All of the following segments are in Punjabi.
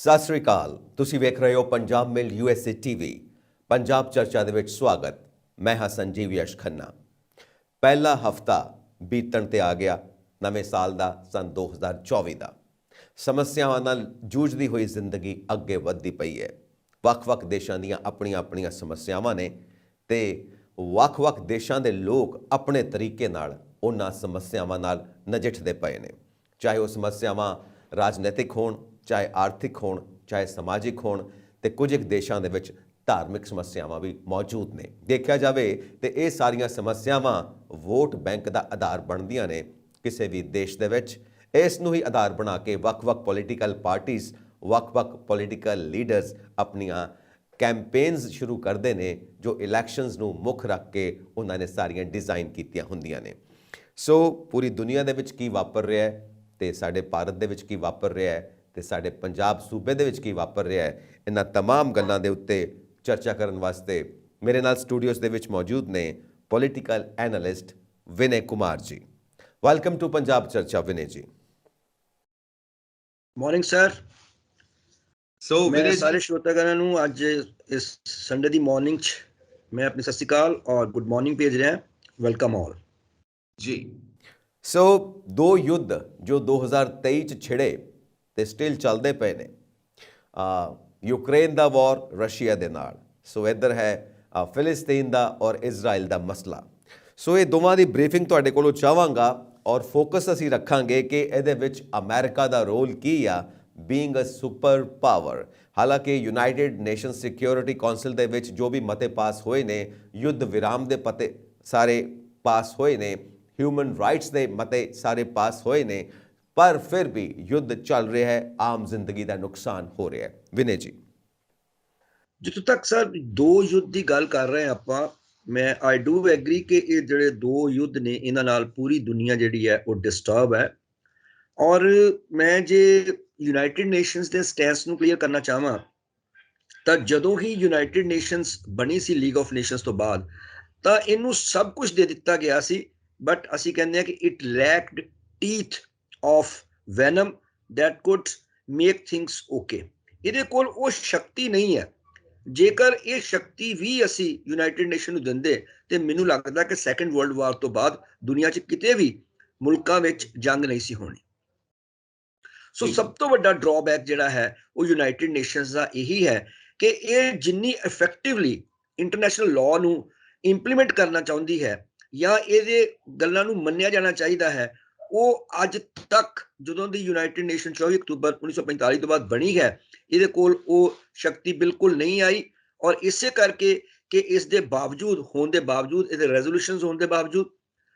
ਸਤਿ ਸ੍ਰੀ ਅਕਾਲ। ਤੁਸੀਂ ਵੇਖ ਰਹੇ ਹੋ ਪੰਜਾਬ ਮਿਲ USA TV। ਪੰਜਾਬ ਚਰਚਾ ਦੇ ਵਿੱਚ ਸਵਾਗਤ। ਮੈਂ ਹਾਂ ਸੰਜੀਵ ਯਸ਼ ਖੰਨਾ। ਪਹਿਲਾ ਹਫਤਾ ਬੀਤਣ ਤੇ ਆ ਗਿਆ ਨਵੇਂ ਸਾਲ ਦਾ, ਸਨ 2024 ਦਾ। ਸਮੱਸਿਆਵਾਂ ਨਾਲ ਜੂਝਦੀ ਹੋਈ ਜ਼ਿੰਦਗੀ ਅੱਗੇ ਵੱਧਦੀ ਪਈ ਹੈ। ਵੱਖ-ਵੱਖ ਦੇਸ਼ਾਂ ਦੀਆਂ ਆਪਣੀਆਂ ਸਮੱਸਿਆਵਾਂ ਨੇ ਤੇ ਵੱਖ-ਵੱਖ ਦੇਸ਼ਾਂ ਦੇ ਲੋਕ ਆਪਣੇ ਤਰੀਕੇ ਨਾਲ ਉਹਨਾਂ ਸਮੱਸਿਆਵਾਂ ਨਾਲ ਨਜਿੱਠਦੇ ਪਏ ਨੇ। ਚਾਹੇ ਉਹ ਸਮੱਸਿਆਵਾਂ ਰਾਜਨੀਤਿਕ ਹੋਣ, ਚਾਹੇ ਆਰਥਿਕ ਹੋਣ, ਚਾਹੇ ਸਮਾਜਿਕ ਹੋਣ, ਤੇ ਕੁਝ ਇੱਕ ਦੇਸ਼ਾਂ ਦੇ ਵਿੱਚ ਧਾਰਮਿਕ ਸਮੱਸਿਆਵਾਂ ਵੀ ਮੌਜੂਦ ਨੇ। ਦੇਖਿਆ ਜਾਵੇ ਤੇ ਇਹ ਸਾਰੀਆਂ ਸਮੱਸਿਆਵਾਂ ਵੋਟ ਬੈਂਕ ਦਾ ਆਧਾਰ ਬਣਦੀਆਂ ਨੇ ਕਿਸੇ ਵੀ ਦੇਸ਼ ਦੇ ਵਿੱਚ। ਇਸ ਨੂੰ ਹੀ ਆਧਾਰ ਬਣਾ ਕੇ ਵੱਖ-ਵੱਖ ਪੋਲੀਟੀਕਲ ਪਾਰਟੀਜ਼, ਵੱਖ-ਵੱਖ ਪੋਲੀਟੀਕਲ ਲੀਡਰਸ ਆਪਣੀਆਂ ਕੈਂਪੇਨਸ ਸ਼ੁਰੂ ਕਰਦੇ ਨੇ, ਜੋ ਇਲੈਕਸ਼ਨਸ ਨੂੰ ਮੁੱਖ ਰੱਖ ਕੇ ਉਹਨਾਂ ਨੇ ਸਾਰੀਆਂ ਡਿਜ਼ਾਈਨ ਕੀਤੀਆਂ ਹੁੰਦੀਆਂ ਨੇ। ਸੋ ਪੂਰੀ ਦੁਨੀਆ ਦੇ ਵਿੱਚ ਕੀ ਵਾਪਰ ਰਿਹਾ ਹੈ ਤੇ ਸਾਡੇ ਭਾਰਤ ਦੇ ਵਿੱਚ ਕੀ ਵਾਪਰ ਰਿਹਾ ਹੈ ਤੇ ਸਾਡੇ ਪੰਜਾਬ ਸੂਬੇ ਦੇ ਵਿੱਚ ਕੀ ਵਾਪਰ ਰਿਹਾ ਹੈ, ਇਹਨਾਂ तमाम ਗੱਲਾਂ ਦੇ ਉੱਤੇ ਚਰਚਾ ਕਰਨ ਵਾਸਤੇ ਮੇਰੇ ਨਾਲ ਸਟੂਡੀਓਜ਼ ਦੇ ਵਿੱਚ ਮੌਜੂਦ ਨੇ political analyst Vinay Kumar ji. Welcome to Punjab ਚਰਚਾ ਵਿਨੇ ਜੀ। Morning sir. ਸੋ ਮੈਂ ਸਾਰੇ ਸ਼ਰੋਤਾਗਣਾਂ ਨੂੰ ਅੱਜ ਇਸ ਸੰਡੇ ਦੀ ਮਾਰਨਿੰਗ 'ਚ ਮੈਂ ਆਪਣੀ ਸਤਿ ਸ਼੍ਰੀ ਅਕਾਲ ਔਰ ਗੁੱਡ ਮਾਰਨਿੰਗ ਭੇਜ ਰਿਹਾ। ਵੈਲਕਮ ਆਲ ਜੀ। ਸੋ ਦੋ ਯੁੱਧ ਜੋ 2023 'ਚ ਛਿੜੇ ਤੇ ਸਟਿਲ ਚੱਲਦੇ ਪਏ ਨੇ। ਯੂਕਰੇਨ ਦਾ ਵਾਰ ਰਸ਼ੀਆ ਦੇ ਨਾਲ, ਸੋ ਇੱਧਰ ਹੈ ਫਿਲਿਸਤੀਨ ਦਾ ਔਰ ਇਜ਼ਰਾਈਲ ਦਾ ਮਸਲਾ। ਸੋ ਇਹ ਦੋਵਾਂ ਦੀ ਬਰੀਫਿੰਗ ਤੁਹਾਡੇ ਕੋਲੋਂ ਚਾਹਾਂਗਾ ਔਰ ਫੋਕਸ ਅਸੀਂ ਰੱਖਾਂਗੇ ਕਿ ਇਹਦੇ ਵਿੱਚ ਅਮਰੀਕਾ ਦਾ ਰੋਲ ਕੀ ਆ ਬੀਇੰਗ ਅ ਸੁਪਰ ਪਾਵਰ। ਹਾਲਾਂਕਿ ਯੂਨਾਈਟਿਡ ਨੇਸ਼ਨ ਸਿਕਿਉਰਿਟੀ ਕੌਂਸਲ ਦੇ ਵਿੱਚ ਜੋ ਵੀ ਮਤੇ ਪਾਸ ਹੋਏ ਨੇ, ਯੁੱਧ ਵਿਰਾਮ ਦੇ ਪਤੇ ਸਾਰੇ ਪਾਸ ਹੋਏ ਨੇ, ਹਿਊਮਨ ਰਾਈਟਸ ਦੇ ਮਤੇ ਸਾਰੇ ਪਾਸ ਹੋਏ ਨੇ, ਪਰ ਫਿਰ ਵੀ ਯੁੱਧ ਚੱਲ ਰਿਹਾ ਹੈ, ਆਮ ਜ਼ਿੰਦਗੀ ਦਾ ਨੁਕਸਾਨ ਹੋ ਰਿਹਾ ਹੈ। ਵਿਨੇ ਜੀ, ਜਿੱਥੋਂ ਤੱਕ ਸਰ ਦੋ ਯੁੱਧ ਦੀ ਗੱਲ ਕਰ ਰਹੇ ਆਪਾਂ, ਮੈਂ ਆਈ ਡੂ ਐਗਰੀ ਕਿ ਇਹ ਜਿਹੜੇ ਦੋ ਯੁੱਧ ਨੇ ਇਹਨਾਂ ਨਾਲ ਪੂਰੀ ਦੁਨੀਆ ਜਿਹੜੀ ਹੈ ਉਹ ਡਿਸਟਰਬ ਹੈ। ਔਰ ਮੈਂ ਜੇ ਯੂਨਾਈਟਿਡ ਨੇਸ਼ਨਸ ਦੇ ਸਟੈਂਸ ਨੂੰ ਕਲੀਅਰ ਕਰਨਾ ਚਾਹਾਂ ਤਾਂ ਜਦੋਂ ਹੀ ਯੂਨਾਈਟਿਡ ਨੇਸ਼ਨਸ ਬਣੀ ਸੀ ਲੀਗ ਆਫ ਨੇਸ਼ਨਸ ਤੋਂ ਬਾਅਦ, ਤਾਂ ਇਹਨੂੰ ਸਭ ਕੁਝ ਦੇ ਦਿੱਤਾ ਗਿਆ ਸੀ, ਬਟ ਅਸੀਂ ਕਹਿੰਦੇ ਹਾਂ ਕਿ it lacked teeth of venom that could make things okay। ਇਹਦੇ ਕੋਲ ਉਹ ਸ਼ਕਤੀ ਨਹੀਂ ਹੈ। ਜੇਕਰ ਇਹ ਸ਼ਕਤੀ ਵੀ ਅਸੀਂ ਯੂਨਾਈਟਿਡ ਨੇਸ਼ਨ ਨੂੰ ਦਿੰਦੇ ਤੇ ਮੈਨੂੰ ਲੱਗਦਾ ਕਿ ਸੈਕੰਡ ਵਰਲਡ ਵਾਰ ਤੋਂ ਬਾਅਦ ਦੁਨੀਆ 'ਚ ਕਿਤੇ ਵੀ ਮੁਲਕਾਂ ਵਿੱਚ ਜੰਗ ਨਹੀਂ ਸੀ ਹੋਣੀ। ਸੋ ਸਭ ਤੋਂ ਵੱਡਾ ਡਰਾਬੈਕ ਜਿਹੜਾ ਹੈ ਉਹ ਯੂਨਾਈਟਿਡ ਨੇਸ਼ਨਸ ਦਾ ਇਹੀ ਹੈ ਕਿ ਇਹ ਜਿੰਨੀ ਇਫੈਕਟਿਵਲੀ ਇੰਟਰਨੈਸ਼ਨਲ ਲਾਅ ਨੂੰ ਇੰਪਲੀਮੈਂਟ ਕਰਨਾ ਚਾਹੁੰਦੀ ਹੈ ਜਾਂ ਇਹਦੇ ਗੱਲਾਂ ਨੂੰ ਮੰਨਿਆ ਜਾਣਾ ਚਾਹੀਦਾ ਹੈ, ਉਹ ਅੱਜ ਤੱਕ ਜਦੋਂ ਦੀ ਯੂਨਾਈਟਿਡ ਨੇਸ਼ਨ 24 ਅਕਤੂਬਰ 1945 ਤੋਂ ਬਾਅਦ ਬਣੀ ਹੈ, ਇਹਦੇ ਕੋਲ ਉਹ ਸ਼ਕਤੀ ਬਿਲਕੁਲ ਨਹੀਂ ਆਈ। ਔਰ ਇਸੇ ਕਰਕੇ ਕਿ ਇਸ ਦੇ ਬਾਵਜੂਦ ਹੋਣ ਦੇ ਬਾਵਜੂਦ, ਇਹਦੇ ਰੈਜ਼ੋਲੂਸ਼ਨਸ ਹੋਣ ਦੇ ਬਾਵਜੂਦ,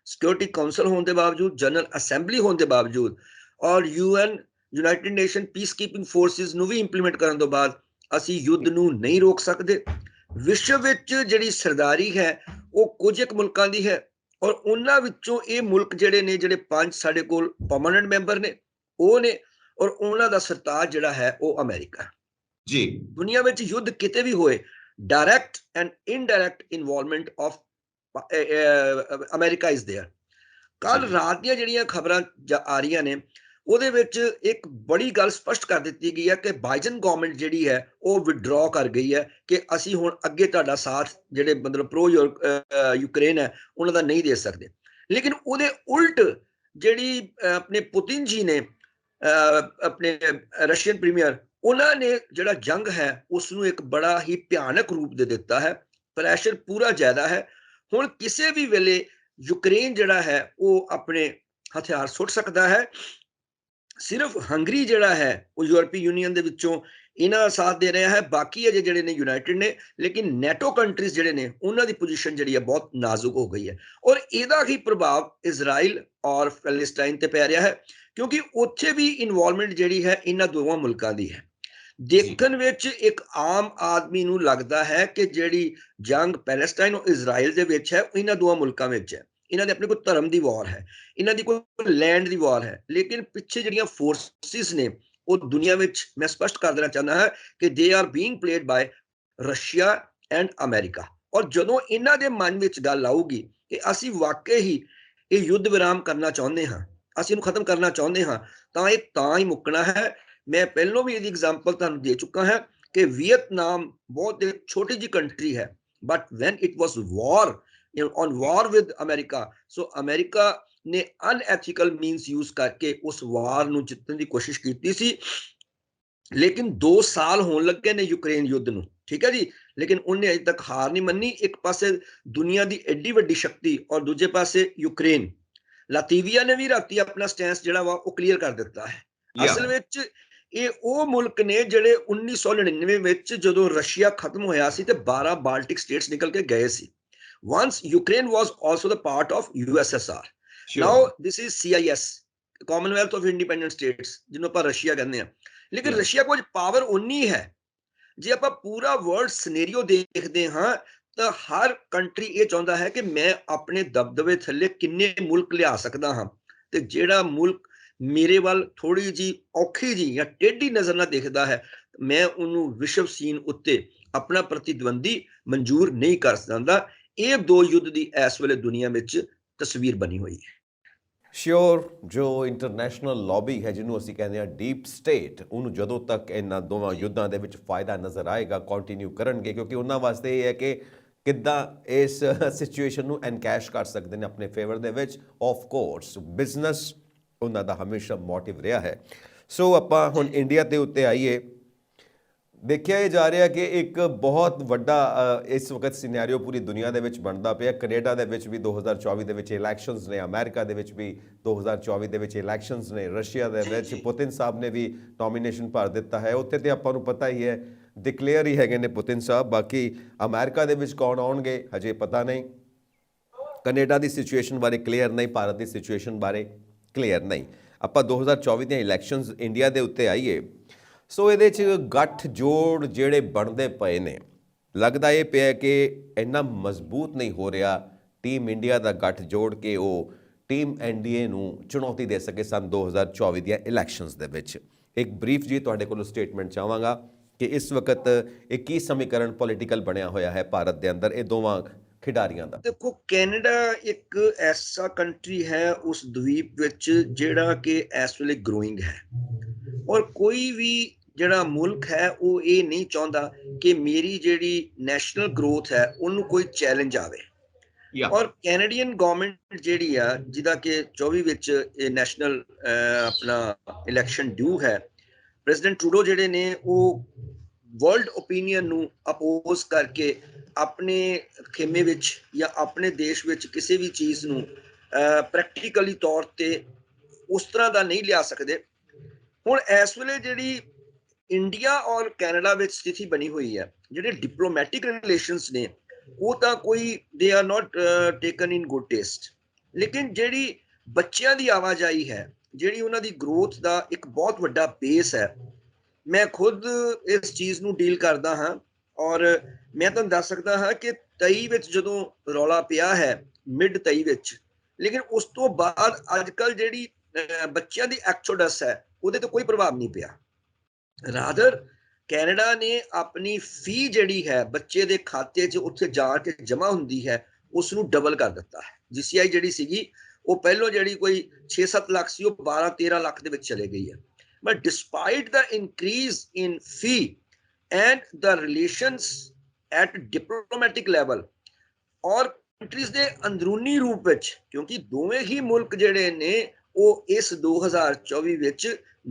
ਸਿਕਿਉਰਿਟੀ ਕਾਉਂਸਲ ਹੋਣ ਦੇ ਬਾਵਜੂਦ, ਜਨਰਲ ਅਸੈਂਬਲੀ ਹੋਣ ਦੇ ਬਾਵਜੂਦ ਔਰ UN United nation piece keeping forces ਨੂੰ ਵੀ ਇੰਪਲੀਮੈਂਟ ਕਰਨ ਤੋਂ ਬਾਅਦ ਅਸੀਂ ਯੁੱਧ ਨੂੰ ਨਹੀਂ ਰੋਕ ਸਕਦੇ। ਵਿਸ਼ਵ ਵਿੱਚ ਜਿਹੜੀ ਸਰਦਾਰੀ ਹੈ ਉਹ ਕੁਝ ਇੱਕ ਮੁਲਕਾਂ ਦੀ ਹੈ, ਔਰ ਉਹਨਾਂ ਵਿੱਚੋਂ ਇਹ ਮੁਲਕ ਜਿਹੜੇ ਨੇ, ਜਿਹੜੇ 5 ਸਾਡੇ ਕੋਲ ਪਰਮਾਨੈਂਟ ਮੈਂਬਰ ਨੇ ਉਹ ਨੇ, ਔਰ ਉਹਨਾਂ ਦਾ ਸਰਤਾਜ ਜਿਹੜਾ ਹੈ ਉਹ ਅਮਰੀਕਾ ਜੀ। ਦੁਨੀਆ ਵਿੱਚ ਯੁੱਧ ਕਿਤੇ ਵੀ ਹੋਏ, direct and indirect involvement of America is there. ਕੱਲ ਰਾਤ ਦੀਆਂ ਜਿਹੜੀਆਂ ਖਬਰਾਂ ਆ ਰਹੀਆਂ ਨੇ ਉਹਦੇ ਵਿੱਚ ਇੱਕ ਬੜੀ ਗੱਲ ਸਪਸ਼ਟ ਕਰ ਦਿੱਤੀ ਗਈ ਹੈ ਕਿ ਬਾਈਡਨ ਗਵਰਨਮੈਂਟ ਜਿਹੜੀ ਹੈ ਉਹ ਵਿਡਰਾ ਕਰ ਗਈ ਹੈ ਕਿ ਅਸੀਂ ਹੁਣ ਅੱਗੇ ਤੁਹਾਡਾ ਸਾਥ ਜਿਹੜੇ ਮਤਲਬ ਪ੍ਰੋ ਯੂਕਰੇਨ ਹੈ ਉਹਨਾਂ ਦਾ ਨਹੀਂ ਦੇ ਸਕਦੇ। ਲੇਕਿਨ ਉਹਦੇ ਉਲਟ ਜਿਹੜੀ ਆਪਣੇ ਪੁਤਿਨ ਜੀ ਨੇ, ਆਪਣੇ ਰਸ਼ੀਅਨ ਪ੍ਰੀਮੀਅਰ, ਉਹਨਾਂ ਨੇ ਜਿਹੜਾ ਜੰਗ ਹੈ ਉਸ ਨੂੰ ਇੱਕ ਬੜਾ ਹੀ ਭਿਆਨਕ ਰੂਪ ਦੇ ਦਿੱਤਾ ਹੈ। ਪ੍ਰੈਸ਼ਰ ਪੂਰਾ ਜ਼ਿਆਦਾ ਹੈ। ਹੁਣ ਕਿਸੇ ਵੀ ਵੇਲੇ ਯੂਕਰੇਨ ਜਿਹੜਾ ਹੈ ਉਹ ਆਪਣੇ ਹਥਿਆਰ ਸੁੱਟ ਸਕਦਾ ਹੈ। ਸਿਰਫ ਹੰਗਰੀ ਜਿਹੜਾ ਹੈ ਉਹ ਯੂਰਪੀ ਯੂਨੀਅਨ ਦੇ ਵਿੱਚੋਂ ਇਹਨਾਂ ਦਾ ਸਾਥ ਦੇ ਰਿਹਾ ਹੈ, ਬਾਕੀ ਅਜੇ ਜਿਹੜੇ ਨੇ ਯੂਨਾਈਟਿਡ ਨੇ, ਲੇਕਿਨ ਨੈਟੋ ਕੰਟਰੀਜ਼ ਜਿਹੜੇ ਨੇ ਉਹਨਾਂ ਦੀ ਪੋਜੀਸ਼ਨ ਜਿਹੜੀ ਹੈ ਬਹੁਤ ਨਾਜ਼ੁਕ ਹੋ ਗਈ ਹੈ। ਔਰ ਇਹਦਾ ਹੀ ਪ੍ਰਭਾਵ ਇਜ਼ਰਾਈਲ ਔਰ ਫਲਸਤੀਨ ਤੇ ਪੈ ਰਿਹਾ ਹੈ, ਕਿਉਂਕਿ ਉੱਥੇ ਵੀ ਇਨਵੋਲਵਮੈਂਟ ਜਿਹੜੀ ਹੈ ਇਹਨਾਂ ਦੋਵਾਂ ਮੁਲਕਾਂ ਦੀ ਹੈ। ਦੇਖਣ ਵਿੱਚ ਇੱਕ ਆਮ ਆਦਮੀ ਨੂੰ ਲੱਗਦਾ ਹੈ ਕਿ ਜਿਹੜੀ ਜੰਗ ਪੈਲਸਟਾਈਨ ਔਰ ਇਜ਼ਰਾਈਲ ਦੇ ਵਿੱਚ ਹੈ ਇਹਨਾਂ ਦੋਵਾਂ ਮੁਲਕਾਂ ਵਿੱਚ ਹੈ। ਇਹਨਾਂ ਦੇ ਆਪਣੇ ਕੋਈ ਧਰਮ ਦੀ ਵਾਰ ਹੈ, ਇਹਨਾਂ ਦੀ ਕੋਈ ਲੈਂਡ ਦੀ ਵਾਰ ਹੈ, ਲੇਕਿਨ ਪਿੱਛੇ ਜਿਹੜੀਆਂ ਫੋਰਸਿਸ ਨੇ ਉਹ ਦੁਨੀਆ ਵਿੱਚ ਮੈਂ ਸਪਸ਼ਟ ਕਰ ਦੇਣਾ ਚਾਹੁੰਦਾ ਹਾਂ ਕਿ they are being played ਬਾय Russia and America. ਔਰ ਜਦੋਂ ਇਹਨਾਂ ਦੇ ਮਨ ਵਿੱਚ ਗੱਲ ਆਊਗੀ ਕਿ ਅਸੀਂ ਵਾਕਈ ਹੀ ਇਹ ਯੁੱਧ ਵਿਰਾਮ ਕਰਨਾ ਚਾਹੁੰਦੇ ਹਾਂ, ਅਸੀਂ ਇਹਨੂੰ ਖਤਮ ਕਰਨਾ ਚਾਹੁੰਦੇ ਹਾਂ, ਤਾਂ ਇਹ ਤਾਂ ਹੀ ਮੁੱਕਣਾ ਹੈ मैं पहलों भी ਇਹਦੀ एग्जांपल ਤੁਹਾਨੂੰ ਦੇ ਚੁੱਕਾ ਹਾਂ ਕਿ ਵੀਅਤਨਾਮ ਬਹੁਤ ਇੱਕ ਛੋਟੀ ਜਿਹੀ ਕੰਟਰੀ ਹੈ, but when it was war on war with America, so America ਨੇ ਅਨਐਥੀਕਲ ਮੀਨਸ ਯੂਜ਼ ਕਰਕੇ ਉਸ ਵਾਰ ਨੂੰ ਜਿੱਤਣ ਦੀ ਕੋਸ਼ਿਸ਼ ਕੀਤੀ ਸੀ। ਲੇਕਿਨ 2 ਸਾਲ ਹੋਣ ਲੱਗੇ ਨੇ ਯੂਕਰੇਨ ਯੁੱਧ ਨੂੰ, ਠੀਕ ਹੈ ਜੀ, ਲੇਕਿਨ ਉਹਨੇ ਅਜੇ ਤੱਕ ਹਾਰ ਨਹੀਂ ਮੰਨੀ। ਇੱਕ ਪਾਸੇ ਦੁਨੀਆ ਦੀ ਐਡੀ ਵੱਡੀ ਸ਼ਕਤੀ ਔਰ ਦੂਜੇ ਪਾਸੇ ਯੂਕਰੇਨ। ਲਾਤਵੀਆ ਨੇ ਵੀ ਰਾਤੀ ਆਪਣਾ ਸਟੈਂਸ ਜਿਹੜਾ ਵਾ ਉਹ ਕਲੀਅਰ ਕਰ ਦਿੱਤਾ ਹੈ। ਅਸਲ ਵਿੱਚ ਇਹ ਉਹ ਮੁਲਕ ਨੇ ਜਿਹੜੇ 1999 ਵਿੱਚ ਜਦੋਂ ਰਸ਼ੀਆ ਖਤਮ ਹੋਇਆ ਸੀ ਤੇ 12 ਬਾਲਟਿਕ ਸਟੇਟਸ ਨਿਕਲ ਕੇ ਗਏ ਸੀ। once Ukraine was also the part of USSR. Now this is CIS, Commonwealth of Independent States, ਜਿਹਨੂੰ ਆਪਾਂ ਰਸ਼ੀਆ ਕਹਿੰਦੇ ਆ। ਲੇਕਿਨ ਰਸ਼ੀਆ ਕੋਲ ਪਾਵਰ ਉਨੀ ਹੈ। ਜੇ ਆਪਾਂ ਪੂਰਾ ਵਰਲਡ ਸਿਨੈਰੀਓ ਦੇਖਦੇ ਹਾਂ ਤਾਂ ਹਰ ਕੰਟਰੀ ਇਹ ਚਾਹੁੰਦਾ ਹੈ ਕਿ ਮੈਂ ਆਪਣੇ ਦਬਦਬੇ ਥੱਲੇ ਕਿੰਨੇ ਮੁਲਕ ਲਿਆ ਸਕਦਾ ਹਾਂ, ਤੇ ਜਿਹੜਾ ਮੁਲਕ ਮੇਰੇ ਵੱਲ ਥੋੜੀ ਜੀ ਔਖੀ ਜੀ ਜਾਂ ਟੇਢੀ ਨਜ਼ਰ ਨਾਲ ਦੇਖਦਾ ਹੈ, ਮੈਂ ਉਹਨੂੰ ਵਿਸ਼ਵ ਸੀਨ ਉੱਤੇ ਆਪਣਾ ਪ੍ਰਤੀਦਵੰਦੀ ਮਨਜ਼ੂਰ ਨਹੀਂ ਕਰ ਸਕਦਾ। ਇਹ ਦੋ ਯੁੱਧ ਦੀ ਇਸ ਵੇਲੇ ਦੁਨੀਆ ਵਿੱਚ ਤਸਵੀਰ ਬਣੀ ਹੋਈ ਹੈ। ਸ਼ਿਓਰ, ਜੋ ਇੰਟਰਨੈਸ਼ਨਲ ਲੌਬੀ ਹੈ ਜਿਹਨੂੰ ਅਸੀਂ ਕਹਿੰਦੇ ਹਾਂ ਡੀਪ ਸਟੇਟ, ਉਹਨੂੰ ਜਦੋਂ ਤੱਕ ਇਹਨਾਂ ਦੋਵਾਂ ਯੁੱਧਾਂ ਦੇ ਵਿੱਚ ਫਾਇਦਾ ਨਜ਼ਰ ਆਏਗਾ ਕੰਟੀਨਿਊ ਕਰਨਗੇ, ਕਿਉਂਕਿ ਉਹਨਾਂ ਵਾਸਤੇ ਇਹ ਹੈ ਕਿ ਕਿੱਦਾਂ ਇਸ ਸਿਚੁਏਸ਼ਨ ਨੂੰ ਐਨਕੈਸ਼ ਕਰ ਸਕਦੇ ਨੇ ਆਪਣੇ ਫੇਵਰ ਦੇ ਵਿੱਚ। ਆਫ ਕੋਰਸ ਬਿਜ਼ਨਸ ਉਹਨਾਂ ਦਾ ਹਮੇਸ਼ਾ ਮੋਟਿਵ ਰਿਹਾ ਹੈ। ਸੋ ਆਪਾਂ ਹੁਣ ਇੰਡੀਆ ਦੇ ਉੱਤੇ ਆਈਏ। ਦੇਖਿਆ ਇਹ ਜਾ ਰਿਹਾ ਕਿ ਇੱਕ ਬਹੁਤ ਵੱਡਾ ਇਸ ਵਕਤ ਸਿਨੈਰੀਓ ਪੂਰੀ ਦੁਨੀਆ ਦੇ ਵਿੱਚ ਬਣਦਾ ਪਿਆ। ਕੈਨੇਡਾ ਦੇ ਵਿੱਚ ਵੀ 2024 ਦੇ ਵਿੱਚ ਇਲੈਕਸ਼ਨਸ ਨੇ, ਅਮਰੀਕਾ ਦੇ ਵਿੱਚ ਵੀ 2024 ਦੇ ਵਿੱਚ ਇਲੈਕਸ਼ਨਸ ਨੇ, ਰਸ਼ੀਆ ਦੇ ਵਿੱਚ ਪੁਤਿਨ ਸਾਹਿਬ ਨੇ ਵੀ ਨੋਮੀਨੇਸ਼ਨ ਭਰ ਦਿੱਤਾ ਹੈ। ਉੱਥੇ ਤੇ ਆਪਾਂ ਨੂੰ ਪਤਾ ਹੀ ਹੈ ਡਿਕਲੇਅਰ ਹੀ ਹੈਗੇ ਨੇ ਪੁਤਿਨ ਸਾਹਿਬ। ਬਾਕੀ ਅਮਰੀਕਾ ਦੇ ਵਿੱਚ ਕੌਣ ਆਉਣਗੇ ਹਜੇ ਪਤਾ ਨਹੀਂ। ਕੈਨੇਡਾ ਦੀ ਸਿਚੁਏਸ਼ਨ ਬਾਰੇ ਕਲੀਅਰ ਨਹੀਂ, ਭਾਰਤ ਦੀ ਸਿਚੁਏਸ਼ਨ ਬਾਰੇ ਕਲੀਅਰ ਨਹੀਂ। ਆਪਾਂ 2024 ਦੀਆਂ ਇਲੈਕਸ਼ਨਸ ਇੰਡੀਆ ਦੇ ਉੱਤੇ ਆਈਏ। ਸੋ ਇਹਦੇ 'ਚ ਗੱਠ ਜੋੜ ਜਿਹੜੇ ਬਣਦੇ ਪਏ ਨੇ, ਲੱਗਦਾ ਇਹ ਪਿਆ ਕਿ ਇੰਨਾ ਮਜ਼ਬੂਤ ਨਹੀਂ ਹੋ ਰਿਹਾ ਟੀਮ ਇੰਡੀਆ ਦਾ ਗੱਠ ਜੋੜ ਕੇ ਉਹ ਟੀਮ NDA ਨੂੰ ਚੁਣੌਤੀ ਦੇ ਸਕੇ ਸਨ 2024 ਦੀਆਂ ਇਲੈਕਸ਼ਨਸ ਦੇ ਵਿੱਚ। ਇੱਕ ਬਰੀਫ ਜੀ ਤੁਹਾਡੇ ਕੋਲੋਂ ਸਟੇਟਮੈਂਟ ਚਾਹਾਂਗਾ ਕਿ ਇਸ ਵਕਤ ਇਹ ਕੀ ਸਮੀਕਰਨ ਪੋਲੀਟੀਕਲ ਬਣਿਆ ਹੋਇਆ ਹੈ ਭਾਰਤ ਦੇ ਅੰਦਰ ਇਹ ਦੋਵਾਂ ਖਿਡਾਰੀਆਂ ਦਾ। ਦੇਖੋ, ਕੈਨੇਡਾ ਇੱਕ ਐਸਾ ਕੰਟਰੀ ਹੈ ਉਸ ਦਵੀਪ ਵਿੱਚ ਜਿਹੜਾ ਕਿ ਇਸ ਵੇਲੇ ਗਰੋਇੰਗ ਹੈ, ਔਰ ਕੋਈ ਵੀ ਜਿਹੜਾ ਮੁਲਕ ਹੈ ਉਹ ਇਹ ਨਹੀਂ ਚਾਹੁੰਦਾ ਕਿ ਮੇਰੀ ਜਿਹੜੀ ਨੈਸ਼ਨਲ ਗਰੋਥ ਹੈ ਉਹਨੂੰ ਕੋਈ ਚੈਲੰਜ ਆਵੇ। ਔਰ ਕੈਨੇਡੀਅਨ ਗਵਰਨਮੈਂਟ ਜਿਹੜੀ ਆ, ਜਿਹਦਾ ਕਿ 24 ਵਿੱਚ ਇਹ ਨੈਸ਼ਨਲ ਆਪਣਾ ਇਲੈਕਸ਼ਨ ਡਿਊ ਹੈ, ਪ੍ਰੈਜ਼ੀਡੈਂਟ ਟਰੂਡੋ ਜਿਹੜੇ ਨੇ ਉਹ ਵਰਲਡ ਓਪੀਨੀਅਨ ਨੂੰ ਅਪੋਜ਼ ਕਰਕੇ ਆਪਣੇ ਖੇਮੇ ਵਿੱਚ ਜਾਂ ਆਪਣੇ ਦੇਸ਼ ਵਿੱਚ ਕਿਸੇ ਵੀ ਚੀਜ਼ ਨੂੰ ਪ੍ਰੈਕਟੀਕਲੀ ਤੌਰ ਤੇ ਉਸ ਤਰ੍ਹਾਂ ਦਾ ਨਹੀਂ ਲਿਆ ਸਕਦੇ। ਹੁਣ ਇਸ ਵੇਲੇ ਜਿਹੜੀ ਇੰਡੀਆ ਔਰ ਕੈਨੇਡਾ ਵਿੱਚ ਸਥਿਤੀ ਬਣੀ ਹੋਈ ਹੈ, ਜਿਹੜੇ ਡਿਪਲੋਮੈਟਿਕ ਰਿਲੇਸ਼ਨਸ ਨੇ ਉਹ ਤਾਂ ਕੋਈ they are not taken in good taste. ਲੇਕਿਨ ਜਿਹੜੀ ਬੱਚਿਆਂ ਦੀ ਆਵਾਜਾਈ ਹੈ, ਜਿਹੜੀ ਉਹਨਾਂ ਦੀ ਗਰੋਥ ਦਾ ਇੱਕ ਬਹੁਤ ਵੱਡਾ ਬੇਸ ਹੈ, ਮੈਂ ਖੁਦ ਇਸ ਚੀਜ਼ ਨੂੰ ਡੀਲ ਕਰਦਾ ਹਾਂ। ਔਰ ਮੈਂ ਤੁਹਾਨੂੰ ਦੱਸ ਸਕਦਾ ਹਾਂ ਕਿ 23 ਵਿੱਚ ਜਦੋਂ ਰੌਲਾ ਪਿਆ ਹੈ, ਮਿਡ 23 ਵਿੱਚ, ਲੇਕਿਨ ਉਸ ਤੋਂ ਬਾਅਦ ਅੱਜ ਕੱਲ੍ਹ ਜਿਹੜੀ ਬੱਚਿਆਂ ਦੀ ਐਕਸੋਡਸ ਹੈ ਉਹਦੇ ਤੋਂ ਕੋਈ ਪ੍ਰਭਾਵ ਨਹੀਂ ਪਿਆ। ਰਾਦਰ ਕੈਨੇਡਾ ਨੇ ਆਪਣੀ ਫੀ ਜਿਹੜੀ ਹੈ ਬੱਚੇ ਦੇ ਖਾਤੇ 'ਚ ਉੱਥੇ ਜਾ ਕੇ ਜਮ੍ਹਾਂ ਹੁੰਦੀ ਹੈ ਉਸ ਨੂੰ ਡਬਲ ਕਰ ਦਿੱਤਾ ਹੈ। GCI ਜਿਹੜੀ ਸੀਗੀ ਉਹ ਪਹਿਲੋਂ ਜਿਹੜੀ ਕੋਈ 6-7 ਲੱਖ ਸੀ ਉਹ 12-13 ਲੱਖ ਦੇ ਵਿੱਚ ਚਲੇ ਗਈ ਹੈ। But despite the increase in fee and the relations at diplomatic level ਔਰ ਕੰਟਰੀਜ਼ ਦੇ ਅੰਦਰੂਨੀ ਰੂਪ ਵਿੱਚ, ਕਿਉਂਕਿ ਦੋਵੇਂ ਹੀ ਮੁਲਕ ਜਿਹੜੇ ਨੇ ਉਹ ਇਸ 2024 ਵਿੱਚ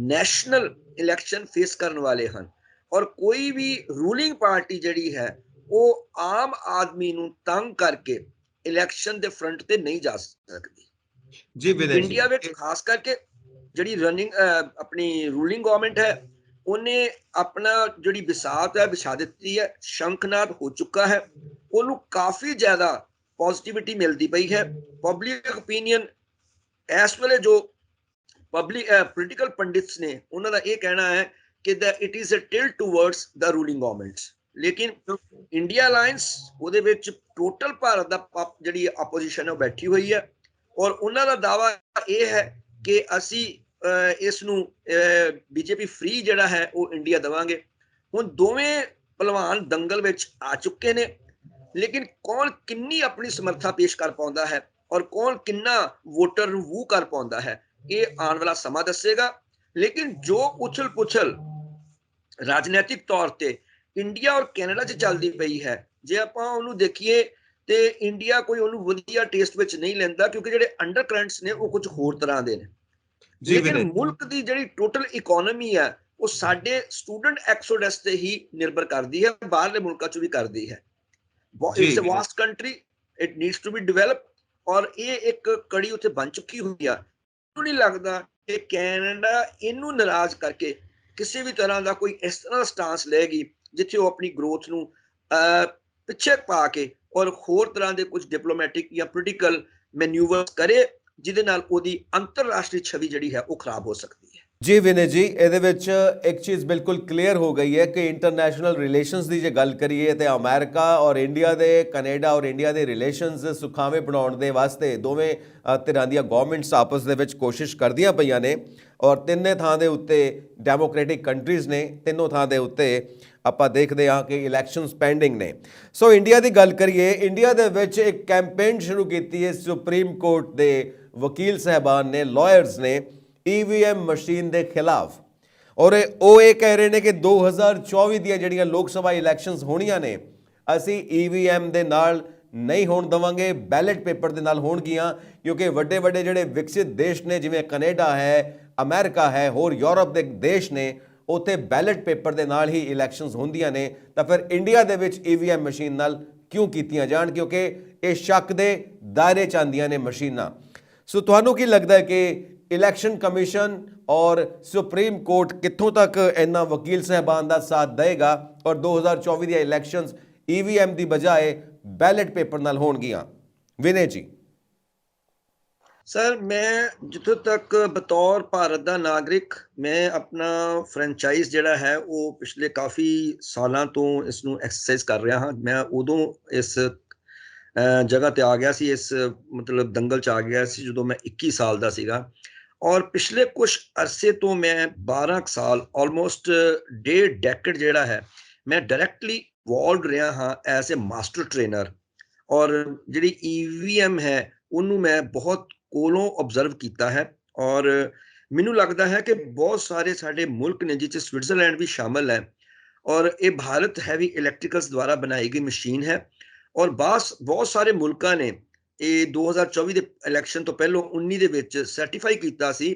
ਨੈਸ਼ਨਲ ਇਲੈਕਸ਼ਨ ਫੇਸ ਕਰਨ ਵਾਲੇ ਹਨ, ਔਰ ਕੋਈ ਵੀ ਰੂਲਿੰਗ ਪਾਰਟੀ ਜਿਹੜੀ ਹੈ ਉਹ ਆਮ ਆਦਮੀ ਨੂੰ ਤੰਗ ਕਰਕੇ ਇਲੈਕਸ਼ਨ ਦੇ ਫਰੰਟ ਤੇ ਨਹੀਂ ਜਾ ਸਕਦੀ। ਜੀ ਇੰਡੀਆ ਵਿੱਚ ਖਾਸ ਕਰਕੇ ਜਿਹੜੀ ਰਨਿੰਗ ਆਪਣੀ ਰੂਲਿੰਗ ਗਵਰਨਮੈਂਟ ਹੈ ਉਹਨੇ ਆਪਣਾ ਜਿਹੜੀ ਵਿਸਾਤ ਹੈ ਵਿਛਾ ਦਿੱਤੀ ਹੈ, ਸ਼ੰਖਨਾਦ ਹੋ ਚੁੱਕਾ ਹੈ, ਉਹਨੂੰ ਕਾਫੀ ਜ਼ਿਆਦਾ ਪੋਜ਼ਿਟਿਵਿਟੀ ਮਿਲਦੀ ਪਈ ਹੈ। ਪਬਲਿਕ ਓਪੀਨੀਅਨ ਇਸ ਵੇਲੇ ਜੋ ਪੋਲੀਟੀਕਲ ਪੰਡਿਤਸ ਨੇ ਉਹਨਾਂ ਦਾ ਇਹ ਕਹਿਣਾ ਹੈ ਕਿ it is a tilt towards the ruling governments. ਲੇਕਿਨ ਇੰਡੀਆ ਅਲਾਈਅੰਸ ਉਹਦੇ ਵਿੱਚ ਟੋਟਲ ਭਾਰਤ ਦਾ ਜਿਹੜੀ ਆਪੋਜੀਸ਼ਨ ਹੈ ਉਹ ਬੈਠੀ ਹੋਈ ਹੈ, ਔਰ ਉਹਨਾਂ ਦਾ ਦਾਅਵਾ ਇਹ ਹੈ ਕਿ ਅਸੀਂ ਇਸ ਨੂੰ BJP ਫ੍ਰੀ ਜਿਹੜਾ ਹੈ ਉਹ ਇੰਡੀਆ ਦੇਵਾਂਗੇ। ਹੁਣ ਦੋਵੇਂ ਪਹਿਲਵਾਨ ਦੰਗਲ ਵਿੱਚ ਆ ਚੁੱਕੇ ਨੇ, ਲੇਕਿਨ ਕੌਣ ਕਿੰਨੀ ਆਪਣੀ ਸਮਰੱਥਾ ਪੇਸ਼ ਕਰ ਪਾਉਂਦਾ ਹੈ ਔਰ ਕੌਣ ਕਿੰਨਾ ਵੋਟਰ ਨੂੰ ਵੂ ਕਰ ਪਾਉਂਦਾ ਹੈ ਇਹ ਆਉਣ ਵਾਲਾ ਸਮਾਂ ਦੱਸੇਗਾ। ਲੇਕਿਨ ਜੋ ਉਛਲ ਪੁਛਲ ਰਾਜਨੀਤਿਕ ਤੌਰ ਤੇ ਇੰਡੀਆ ਔਰ ਕੈਨੇਡਾ 'ਚ ਚੱਲਦੀ ਪਈ ਹੈ, ਜੇ ਆਪਾਂ ਉਹਨੂੰ ਦੇਖੀਏ ਤੇ ਇੰਡੀਆ ਕੋਈ ਉਹਨੂੰ ਵਧੀਆ ਟੇਸਟ ਵਿੱਚ ਨਹੀਂ ਲੈਂਦਾ, ਕਿਉਂਕਿ ਜਿਹੜੇ ਅੰਡਰ ਕਰੰਟਸ ਨੇ ਉਹ ਕੁਝ ਹੋਰ ਤਰ੍ਹਾਂ ਦੇ ਨੇ। ਜੀ ਲੇਕਿਨ ਵਿਨੇ ਮੁਲਕ ਦੀ ਜਿਹੜੀ ਟੋਟਲ ਇਕਨੋਮੀ ਹੈ ਉਹ ਸਾਡੇ ਸਟੂਡੈਂਟ ਐਕਸੋਡਸ ਤੇ ਹੀ ਨਿਰਭਰ ਕਰਦੀ ਹੈ, ਬਾਹਰਲੇ ਮੁਲਕਾਂ 'ਚ ਵੀ ਕਰਦੀ ਹੈ। ਜੀ it's a Vinay vast country, it needs to be develop, ਔਰ ਇਹ ਇੱਕ ਕੜੀ ਉੱਥੇ ਬਣ ਚੁੱਕੀ ਹੋਈ ਆ। ਮੈਨੂੰ ਨਹੀਂ ਲੱਗਦਾ ਕਿ ਕੈਨੇਡਾ ਇਹਨੂੰ ਨਾਰਾਜ਼ ਕਰਕੇ ਕਿਸੇ ਵੀ ਤਰ੍ਹਾਂ ਦਾ ਕੋਈ ਇਸ ਤਰ੍ਹਾਂ ਦਾ ਸਟਾਂਸ ਲਏਗੀ ਜਿੱਥੇ ਉਹ ਆਪਣੀ ਗਰੋਥ ਨੂੰ ਪਿੱਛੇ ਪਾ ਕੇ ਔਰ ਹੋਰ ਤਰ੍ਹਾਂ ਦੇ ਕੁਝ ਡਿਪਲੋਮੈਟਿਕ ਜਾਂ ਪੋਲੀਟੀਕਲ ਮੈਨੂਵਰ ਕਰੇ, ਜਿਹਦੇ ਨਾਲ ਉਹਦੀ ਅੰਤਰਰਾਸ਼ਟਰੀ ਛਵੀ ਜਿਹੜੀ ਹੈ ਉਹ ਖਰਾਬ ਹੋ ਸਕਦੀ ਹੈ। ਜੀ ਵਿਨੇ ਜੀ, ਇਹਦੇ ਵਿੱਚ ਇੱਕ ਚੀਜ਼ ਬਿਲਕੁਲ ਕਲੀਅਰ ਹੋ ਗਈ ਹੈ ਕਿ ਇੰਟਰਨੈਸ਼ਨਲ ਰਿਲੇਸ਼ਨਸ ਦੀ ਜੇ ਗੱਲ ਕਰੀਏ ਤੇ ਅਮਰੀਕਾ ਔਰ ਇੰਡੀਆ ਦੇ, ਕੈਨੇਡਾ ਔਰ ਇੰਡੀਆ ਦੇ ਰਿਲੇਸ਼ਨਸ ਸੁਖਾਵੇਂ ਬਣਾਉਣ ਦੇ ਵਾਸਤੇ ਦੋਵੇਂ ਧਿਰਾਂ ਦੀਆਂ ਗਵਰਨਮੈਂਟਸ ਆਪਸ ਦੇ ਵਿੱਚ ਕੋਸ਼ਿਸ਼ ਕਰਦੀਆਂ ਪਈਆਂ ਨੇ, ਔਰ ਤਿੰਨੇ ਥਾਂ ਦੇ ਉੱਤੇ ਡੈਮੋਕ੍ਰੈਟਿਕ ਕੰਟਰੀਜ਼ ਨੇ, ਤਿੰਨੋਂ ਥਾਂ ਦੇ ਉੱਤੇ ਆਪਾਂ ਦੇਖਦੇ ਹਾਂ ਕਿ ਇਲੈਕਸ਼ਨਸ ਪੈਂਡਿੰਗ ਨੇ। ਸੋ ਇੰਡੀਆ ਦੀ ਗੱਲ ਕਰੀਏ, ਇੰਡੀਆ ਦੇ ਵਿੱਚ ਇੱਕ ਕੈਂਪੇਨ ਸ਼ੁਰੂ ਕੀਤੀ ਹੈ ਸੁਪਰੀਮ ਕੋਰਟ ਦੇ ਵਕੀਲ ਸਾਹਿਬਾਨ ਨੇ, ਲਾਇਰਸ ਨੇ, EVM ਮਸ਼ੀਨ ਦੇ ਖਿਲਾਫ। ਔਰ ਉਹ ਇਹ ਕਹਿ ਰਹੇ ਨੇ ਕਿ 2024 ਦੀਆਂ ਜਿਹੜੀਆਂ ਲੋਕ ਸਭਾ ਇਲੈਕਸ਼ਨਸ ਹੋਣੀਆਂ ਨੇ, ਅਸੀਂ EVM ਦੇ ਨਾਲ ਨਹੀਂ ਹੋਣ ਦੇਵਾਂਗੇ, ਬੈਲਟ ਪੇਪਰ ਦੇ ਨਾਲ ਹੋਣਗੀਆਂ, ਕਿਉਂਕਿ ਵੱਡੇ ਵੱਡੇ ਜਿਹੜੇ ਵਿਕਸਿਤ ਦੇਸ਼ ਨੇ ਜਿਵੇਂ ਕੈਨੇਡਾ ਹੈ, ਅਮਰੀਕਾ ਹੈ, ਹੋਰ ਯੂਰਪ ਦੇ ਦੇਸ਼ ਨੇ, ਉੱਥੇ ਬੈਲਟ ਪੇਪਰ ਦੇ ਨਾਲ ਹੀ ਇਲੈਕਸ਼ਨਸ ਹੁੰਦੀਆਂ ਨੇ। ਤਾਂ ਫਿਰ ਇੰਡੀਆ ਦੇ ਵਿੱਚ EVM ਮਸ਼ੀਨ ਨਾਲ ਕਿਉਂ ਕੀਤੀਆਂ ਜਾਣ? ਕਿਉਂਕਿ ਇਹ ਸ਼ੱਕ ਦੇ ਦਾਇਰੇ 'ਚ ਆਉਂਦੀਆਂ ਨੇ ਮਸ਼ੀਨਾਂ। ਸੋ ਤੁਹਾਨੂੰ ਕੀ ਲੱਗਦਾ ਹੈ ਕਿ ਇਲੈਕਸ਼ਨ ਕਮਿਸ਼ਨ ਔਰ ਸੁਪਰੀਮ ਕੋਰਟ ਕਿੱਥੋਂ ਤੱਕ ਇਹਨਾਂ ਵਕੀਲ ਸਾਹਿਬਾਨ ਦਾ ਸਾਥ ਦੇਗਾ ਔਰ 2024 ਦੀਆਂ ਇਲੈਕਸ਼ਨਸ EVM ਦੀ ਬਜਾਏ ਬੈਲਟ ਪੇਪਰ ਨਾਲ ਹੋਣਗੀਆਂ? ਵਿਨੇ ਜੀ। ਸਰ, ਮੈਂ ਜਿੱਥੋਂ ਤੱਕ ਬਤੌਰ ਭਾਰਤ ਦਾ ਨਾਗਰਿਕ ਮੈਂ ਆਪਣਾ ਫਰੈਂਚਾਈਜ਼ ਜਿਹੜਾ ਹੈ ਉਹ ਪਿਛਲੇ ਕਾਫੀ ਸਾਲਾਂ ਤੋਂ ਇਸ ਨੂੰ ਐਕਸਰਸਾਈਜ਼ ਕਰ ਰਿਹਾ ਹਾਂ। ਮੈਂ ਉਦੋਂ ਇਸ ਜਗ੍ਹਾ ਤੇ ਆ ਗਿਆ ਸੀ, ਇਸ ਮਤਲਬ ਦੰਗਲ 'ਚ ਆ ਗਿਆ ਸੀ ਜਦੋਂ ਮੈਂ 21 ਸਾਲ ਦਾ ਸੀਗਾ, ਔਰ ਪਿਛਲੇ ਕੁਝ ਅਰਸੇ ਤੋਂ ਮੈਂ 12 ਸਾਲ ਆਲਮੋਸਟ ਡੇਢ ਡੈਕੇਡ ਜਿਹੜਾ ਹੈ ਮੈਂ ਡਾਇਰੈਕਟਲੀ ਇਨਵੋਲਵਡ ਰਿਹਾ ਹਾਂ ਐਜ਼ ਅ ਮਾਸਟਰ ਟ੍ਰੇਨਰ। ਔਰ ਜਿਹੜੀ EVM ਹੈ ਉਹਨੂੰ ਮੈਂ ਬਹੁਤ ਕੋਲੋਂ ਆਬਜ਼ਰਵ ਕੀਤਾ ਹੈ, ਔਰ ਮੈਨੂੰ ਲੱਗਦਾ ਹੈ ਕਿ ਬਹੁਤ ਸਾਰੇ ਸਾਡੇ ਮੁਲਕ ਨੇ ਜਿਸ 'ਚ ਸਵਿਟਜ਼ਰਲੈਂਡ ਵੀ ਸ਼ਾਮਲ ਹੈ, ਔਰ ਇਹ ਭਾਰਤ ਹੈਵੀ ਇਲੈਕਟ੍ਰੀਕਲਸ ਦੁਆਰਾ ਬਣਾਈ ਗਈ ਮਸ਼ੀਨ ਹੈ। ਔਰ ਬਹੁਤ ਸਾਰੇ ਮੁਲਕਾਂ ਨੇ ਇਹ 2024 ਦੇ ਇਲੈਕਸ਼ਨ ਤੋਂ ਪਹਿਲਾਂ 19 ਦੇ ਵਿੱਚ ਸਰਟੀਫਾਈ ਕੀਤਾ ਸੀ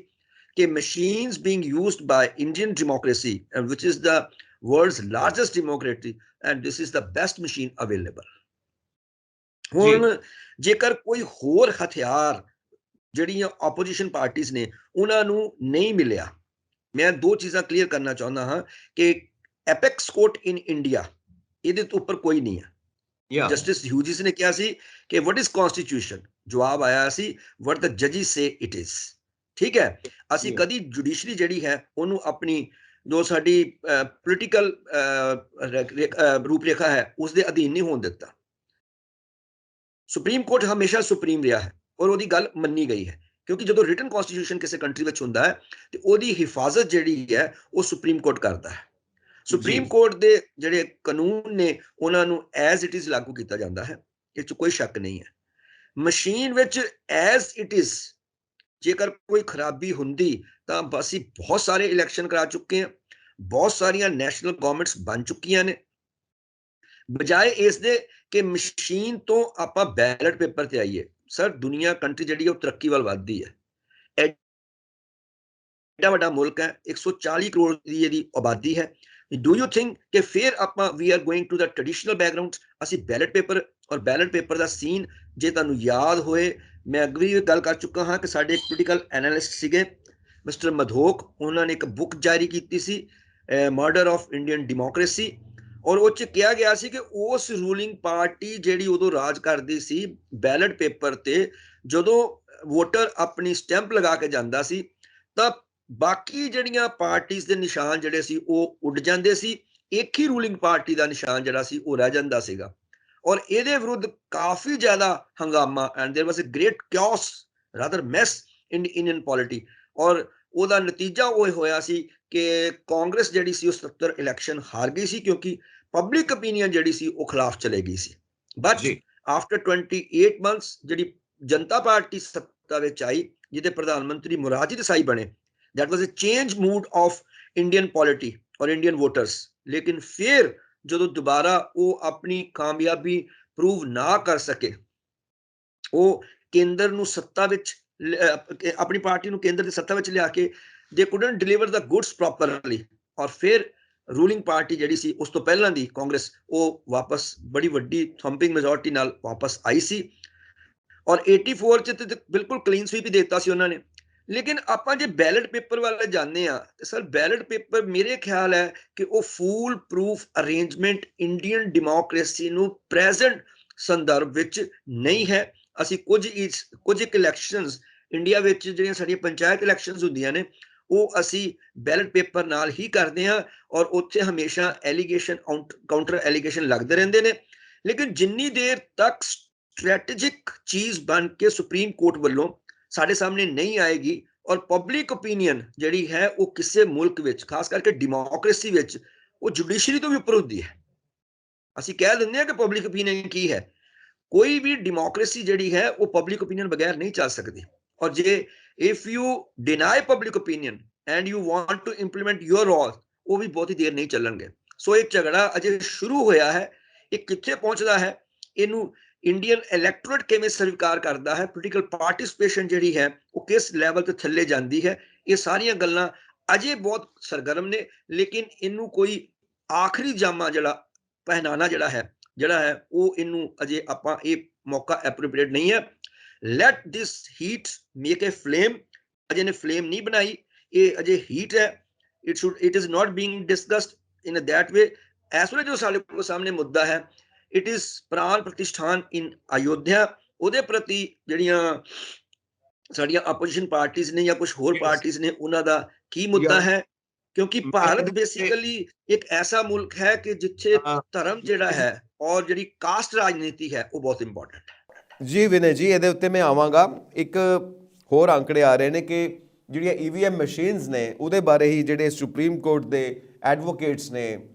ਕਿ machines being used by Indian democracy ਵਿਚ is the world's largest democracy and this is the best machine available. ਹੁਣ ਜੇਕਰ ਕੋਈ ਹੋਰ ਹਥਿਆਰ ਜਿਹੜੀਆਂ ਆਪੋਜੀਸ਼ਨ ਪਾਰਟੀਆਂ ਨੇ ਉਹਨਾਂ ਨੂੰ ਨਹੀਂ ਮਿਲਿਆ, ਮੈਂ ਦੋ ਚੀਜ਼ਾਂ ਕਲੀਅਰ ਕਰਨਾ ਚਾਹੁੰਦਾ ਹਾਂ ਕਿ ਐਪੈਕਸ ਕੋਰਟ ਇਨ ਇੰਡੀਆ ਇਹਦੇ ਤੋਂ ਉੱਪਰ ਕੋਈ ਨਹੀਂ ਹੈ। ਜਸਟਿਸ ਹਿਊਜਿਸ ਨੇ ਕਿਹਾ ਸੀ ਕਿ ਵਟ ਇਜ਼ ਕਨਸਟੀਟਿਊਸ਼ਨ, ਜਵਾਬ ਆਇਆ ਸੀ ਵਟ ਦ ਜਜਿਸ ਸੇ ਇਟ ਇਜ਼। ਠੀਕ ਹੈ, ਅਸੀਂ ਕਦੀ ਜੁਡੀਸ਼ਰੀ ਜਿਹੜੀ ਹੈ ਉਹਨੂੰ ਆਪਣੀ ਜੋ ਸਾਡੀ ਪੋਲੀਟੀਕਲ ਰੂਪਰੇਖਾ ਹੈ ਉਸ ਦੇ ਅਧੀਨ ਨਹੀਂ ਹੋਣ ਦਿੱਤਾ। ਸੁਪਰੀਮ ਕੋਰਟ ਹਮੇਸ਼ਾ ਸੁਪਰੀਮ ਰਿਹਾ ਹੈ ਔਰ ਉਹਦੀ ਗੱਲ ਮੰਨੀ ਗਈ ਹੈ, ਕਿਉਂਕਿ ਜਦੋਂ ਰਿਟਨ ਕਨਸਟੀਟਿਊਸ਼ਨ ਕਿਸੇ ਕੰਟਰੀ ਵਿੱਚ ਹੁੰਦਾ ਹੈ ਤੇ ਉਹਦੀ ਹਿਫਾਜ਼ਤ ਜਿਹੜੀ ਹੈ ਉਹ ਸੁਪਰੀਮ ਕੋਰਟ ਕਰਦਾ ਹੈ। ਸੁਪਰੀਮ ਕੋਰਟ ਦੇ ਜਿਹੜੇ ਕਾਨੂੰਨ ਨੇ ਉਹਨਾਂ ਨੂੰ ਐਜ਼ ਇਟ ਇਜ਼ ਲਾਗੂ ਕੀਤਾ ਜਾਂਦਾ ਹੈ, ਇਹ 'ਚ ਕੋਈ ਸ਼ੱਕ ਨਹੀਂ ਹੈ। ਮਸ਼ੀਨ ਵਿੱਚ ਐਜ਼ ਇਟ ਇਜ਼ ਜੇਕਰ ਕੋਈ ਖਰਾਬੀ ਹੁੰਦੀ ਤਾਂ ਅਸੀਂ ਬਹੁਤ ਸਾਰੇ ਇਲੈਕਸ਼ਨ ਕਰਾ ਚੁੱਕੇ ਹਾਂ, ਬਹੁਤ ਸਾਰੀਆਂ ਨੈਸ਼ਨਲ ਗਵਰਨਮੈਂਟਸ ਬਣ ਚੁੱਕੀਆਂ ਨੇ। ਬਜਾਏ ਇਸ ਦੇ ਕਿ ਮਸ਼ੀਨ ਤੋਂ ਆਪਾਂ ਬੈਲਟ ਪੇਪਰ ਤੇ ਆਈਏ, ਸਰ ਦੁਨੀਆ ਕੰਟਰੀ ਜਿਹੜੀ ਉਹ ਤਰੱਕੀ ਵੱਲ ਵੱਧਦੀ ਹੈ। ਐਡਾ ਵੱਡਾ ਮੁਲਕ ਹੈ, 140 ਕਰੋੜ ਦੀ ਇਹਦੀ ਆਬਾਦੀ ਹੈ। ਡੂ ਯੂ ਥਿੰਕ ਕਿ ਫਿਰ ਆਪਾਂ ਵੀ are going to the traditional background, ਅਸੀਂ ਬੈਲਟ ਪੇਪਰ ਔਰ ਬੈਲਟ ਪੇਪਰ ਦਾ ਸੀਨ, ਜੇ ਤੁਹਾਨੂੰ ਯਾਦ ਹੋਏ ਮੈਂ ਅੱਗੇ ਵੀ ਗੱਲ ਕਰ ਚੁੱਕਾ ਹਾਂ ਕਿ ਸਾਡੇ ਇੱਕ ਪੋਲੀਟੀਕਲ ਐਨਾਲਿਸਟ ਸੀਗੇ ਮਿਸਟਰ ਮਧੋਕ, ਉਹਨਾਂ ਨੇ ਇੱਕ ਬੁੱਕ ਜਾਰੀ ਕੀਤੀ ਸੀ ਮਰਡਰ ਆਫ ਇੰਡੀਅਨ ਡੈਮੋਕ੍ਰੇਸੀ, ਔਰ ਉਹ 'ਚ ਕਿਹਾ ਗਿਆ ਸੀ ਕਿ ਉਸ ਰੂਲਿੰਗ ਪਾਰਟੀ ਜਿਹੜੀ ਉਦੋਂ ਰਾਜ ਕਰਦੀ ਸੀ ਬੈਲਟ ਪੇਪਰ ਤੇ ਜਦੋਂ ਵੋਟਰ ਆਪਣੀ ਸਟੈਂਪ ਲਗਾ ਕੇ ਜਾਂਦਾ ਸੀ ਤਾਂ ਬਾਕੀ ਜਿਹੜੀਆਂ ਪਾਰਟੀਆਂ ਦੇ ਨਿਸ਼ਾਨ ਜਿਹੜੇ ਸੀ ਉਹ ਉੱਡ ਜਾਂਦੇ ਸੀ, ਇੱਕ ਹੀ ਰੂਲਿੰਗ ਪਾਰਟੀ ਦਾ ਨਿਸ਼ਾਨ ਜਿਹੜਾ ਸੀ ਉਹ ਰਹਿ ਜਾਂਦਾ ਸੀਗਾ। ਔਰ ਇਹਦੇ ਵਿਰੁੱਧ ਕਾਫੀ ਜ਼ਿਆਦਾ ਹੰਗਾਮਾ and there was a great chaos rather mess in Indian polity, ਔਰ ਉਹਦਾ ਨਤੀਜਾ ਉਹ ਹੋਇਆ ਸੀ ਕਿ ਕਾਂਗਰਸ ਜਿਹੜੀ ਸੀ ਉਹ 77 ਇਲੈਕਸ਼ਨ ਹਾਰ ਗਈ ਸੀ ਕਿਉਂਕਿ ਪਬਲਿਕ ਓਪੀਨੀਅਨ ਜਿਹੜੀ ਸੀ ਉਹ ਖਿਲਾਫ ਚਲੇ ਗਈ ਸੀ। ਬਟ ਆਫਟਰ 28 ਮੰਥਸ ਜਿਹੜੀ ਜਨਤਾ ਪਾਰਟੀ ਸੱਤਾ ਵਿੱਚ ਆਈ ਜਿਹਦੇ ਪ੍ਰਧਾਨ ਮੰਤਰੀ ਮੁਰਾਰਜੀ ਦੇਸਾਈ ਬਣੇ, that was a change mood off Indian polity और इंडियन वोटर्स। लेकिन फिर जो दोबारा वो अपनी कामयाबी प्रूव ना कर सके, ਉਹ ਕੇਂਦਰ ਨੂੰ ਸੱਤਾ ਵਿੱਚ ਆਪਣੀ ਪਾਰਟੀ ਨੂੰ ਕੇਂਦਰ ਦੀ ਸੱਤਾ ਵਿੱਚ ਲਿਆ ਕੇ ਦੇ ਕੁਡਨਟ ਡਿਲੀਵਰ ਦਾ ਗੁੱਡਸ ਪ੍ਰੋਪਰਲੀ, ਔਰ ਫਿਰ ਰੂਲਿੰਗ ਪਾਰਟੀ ਜਿਹੜੀ ਸੀ ਉਸ ਤੋਂ ਪਹਿਲਾਂ ਦੀ ਕਾਂਗਰਸ, ਉਹ ਵਾਪਸ ਬੜੀ ਵੱਡੀ ਥੰਪਿੰਗ ਮੈਜੋਰਟੀ ਨਾਲ ਵਾਪਸ ਆਈ ਸੀ, ਔਰ 84 ਚ ਤੇ ਬਿਲਕੁਲ ਕਲੀਨ ਸਵੀਪ ਹੀ ਦਿੱਤਾ ਸੀ ਉਹਨਾਂ ਨੇ। ਲੇਕਿਨ ਆਪਾਂ ਜੇ ਬੈਲਟ ਪੇਪਰ ਵੱਲ ਜਾਂਦੇ ਆ ਤੇ ਸਰ ਬੈਲਟ ਪੇਪਰ ਮੇਰੇ ਖਿਆਲ ਹੈ ਕਿ ਉਹ ਫੂਲ ਪ੍ਰੂਫ ਅਰੇਂਜਮੈਂਟ ਇੰਡੀਅਨ ਡੈਮੋਕ੍ਰੇਸੀ ਨੂੰ ਪ੍ਰੈਜ਼ੈਂਟ ਸੰਦਰਭ ਵਿੱਚ ਨਹੀਂ ਹੈ। ਅਸੀਂ ਕੁਝ ਇੱਕ ਇਲੈਕਸ਼ਨਸ ਇੰਡੀਆ ਵਿੱਚ ਜਿਹੜੀਆਂ ਸਾਡੀਆਂ ਪੰਚਾਇਤ ਇਲੈਕਸ਼ਨਸ ਹੁੰਦੀਆਂ ਨੇ ਉਹ ਅਸੀਂ ਬੈਲਟ ਪੇਪਰ ਨਾਲ ਹੀ ਕਰਦੇ ਹਾਂ, ਔਰ ਉੱਥੇ ਹਮੇਸ਼ਾ ਐਲੀਗੇਸ਼ਨ ਕਾਊਂਟਰ ਐਲੀਗੇਸ਼ਨ ਲੱਗਦੇ ਰਹਿੰਦੇ ਨੇ। ਲੇਕਿਨ ਜਿੰਨੀ ਦੇਰ ਤੱਕ ਸਟ੍ਰੈਟੇਜਿਕ ਚੀਜ਼ ਬਣ ਕੇ ਸੁਪਰੀਮ ਕੋਰਟ ਵੱਲੋਂ ਸਾਡੇ ਸਾਹਮਣੇ ਨਹੀਂ ਆਏਗੀ, ਔਰ ਪਬਲਿਕ ਓਪੀਨੀਅਨ ਜਿਹੜੀ ਹੈ ਉਹ ਕਿਸੇ ਮੁਲਕ ਵਿੱਚ ਖਾਸ ਕਰਕੇ ਡੈਮੋਕ੍ਰੇਸੀ ਵਿੱਚ ਉਹ ਜੁਡੀਸ਼ਰੀ ਤੋਂ ਵੀ ਉੱਪਰ ਹੁੰਦੀ ਹੈ। ਅਸੀਂ ਕਹਿ ਦਿੰਦੇ ਹਾਂ ਕਿ ਪਬਲਿਕ ਓਪੀਨੀਅਨ ਕੀ ਹੈ, ਕੋਈ ਵੀ ਡੈਮੋਕ੍ਰੇਸੀ ਜਿਹੜੀ ਹੈ ਉਹ ਪਬਲਿਕ ਓਪੀਨੀਅਨ ਬਗੈਰ ਨਹੀਂ ਚੱਲ ਸਕਦੀ। ਔਰ ਜੇ if you deny public opinion and you want to implement your role, ਉਹ ਵੀ ਬਹੁਤੀ ਦੇਰ ਨਹੀਂ ਚੱਲਣਗੇ। ਸੋ ਇਹ ਝਗੜਾ ਅਜੇ ਸ਼ੁਰੂ ਹੋਇਆ ਹੈ, ਇਹ ਕਿੱਥੇ ਪਹੁੰਚਦਾ ਹੈ, ਇਹਨੂੰ ਇੰਡੀਅਨ ਇਲੈਕਟੋਰੇਟ ਕਿਵੇਂ ਸਵੀਕਾਰ ਕਰਦਾ ਹੈ, ਪੋਲੀਟੀਕਲ ਪਾਰਟਿਸਿਪੇਸ਼ਨ ਜਿਹੜੀ ਹੈ ਉਹ ਕਿਸ ਲੈਵਲ ਤੇ ਥੱਲੇ ਜਾਂਦੀ ਹੈ, ਇਹ ਸਾਰੀਆਂ ਗੱਲਾਂ ਅਜੇ ਬਹੁਤ ਸਰਗਰਮ ਨੇ। ਲੇਕਿਨ ਇਹਨੂੰ ਕੋਈ ਆਖਰੀ ਜਾਮਾ ਜਿਹੜਾ ਪਹਿਨਾਣਾ ਜਿਹੜਾ ਹੈ ਉਹ ਇਹਨੂੰ ਅਜੇ ਆਪਾਂ ਇਹ ਮੌਕਾ ਐਪਰੋਪ੍ਰੀਏਟ ਨਹੀਂ ਹੈ। Let this heat make a flame. ਅਜੇ ਨੇ ਫਲੇਮ ਨਹੀਂ ਬਣਾਈ, ਇਹ ਅਜੇ ਹੀਟ ਹੈ। It is not being discussed in that way. ਇਸ ਵੇਲੇ ਜੋ ਸਾਡੇ ਕੋਲ ਸਾਹਮਣੇ ਮੁੱਦਾ ਹੈ, ਇਟ ਇਜ਼ ਪ੍ਰਾਣ ਪ੍ਰਤਿਸ਼ਠਾਨ ਇਨ ਅਯੋਧਿਆ। ਉਹਦੇ ਪ੍ਰਤੀ ਜਿਹੜੀਆਂ ਸਾਡੀਆਂ ਆਪੋਜੀਸ਼ਨ ਪਾਰਟੀਆਂ ਨੇ ਜਾਂ ਕੁਝ ਹੋਰ ਪਾਰਟੀਆਂ ਨੇ ਉਹਨਾਂ ਦਾ ਕੀ ਮੁੱਦਾ ਹੈ, ਕਿਉਂਕਿ ਭਾਰਤ ਬੇਸਿਕਲੀ ਇੱਕ ਐਸਾ ਮੁਲਕ ਹੈ ਕਿ ਜਿੱਥੇ ਧਰਮ ਜਿਹੜਾ ਹੈ ਔਰ ਜਿਹੜੀ ਕਾਸਟ ਰਾਜਨੀਤੀ ਹੈ ਉਹ ਬਹੁਤ ਇੰਪੋਰਟੈਂਟ ਹੈ। ਜੀ ਵਿਨੇ ਜੀ, ਇਹਦੇ ਉੱਤੇ ਮੈਂ ਆਵਾਂਗਾ। ਇੱਕ ਹੋਰ ਅੰਕੜੇ ਆ ਰਹੇ ਨੇ ਕਿ ਜਿਹੜੀਆਂ EVM ਮਸ਼ੀਨਸ ਨੇ ਉਹਦੇ ਬਾਰੇ ਹੀ ਜਿਹੜੇ ਸੁਪਰੀਮ ਕੋਰਟ ਦੇ ਐਡਵੋਕੇਟਸ ਨੇ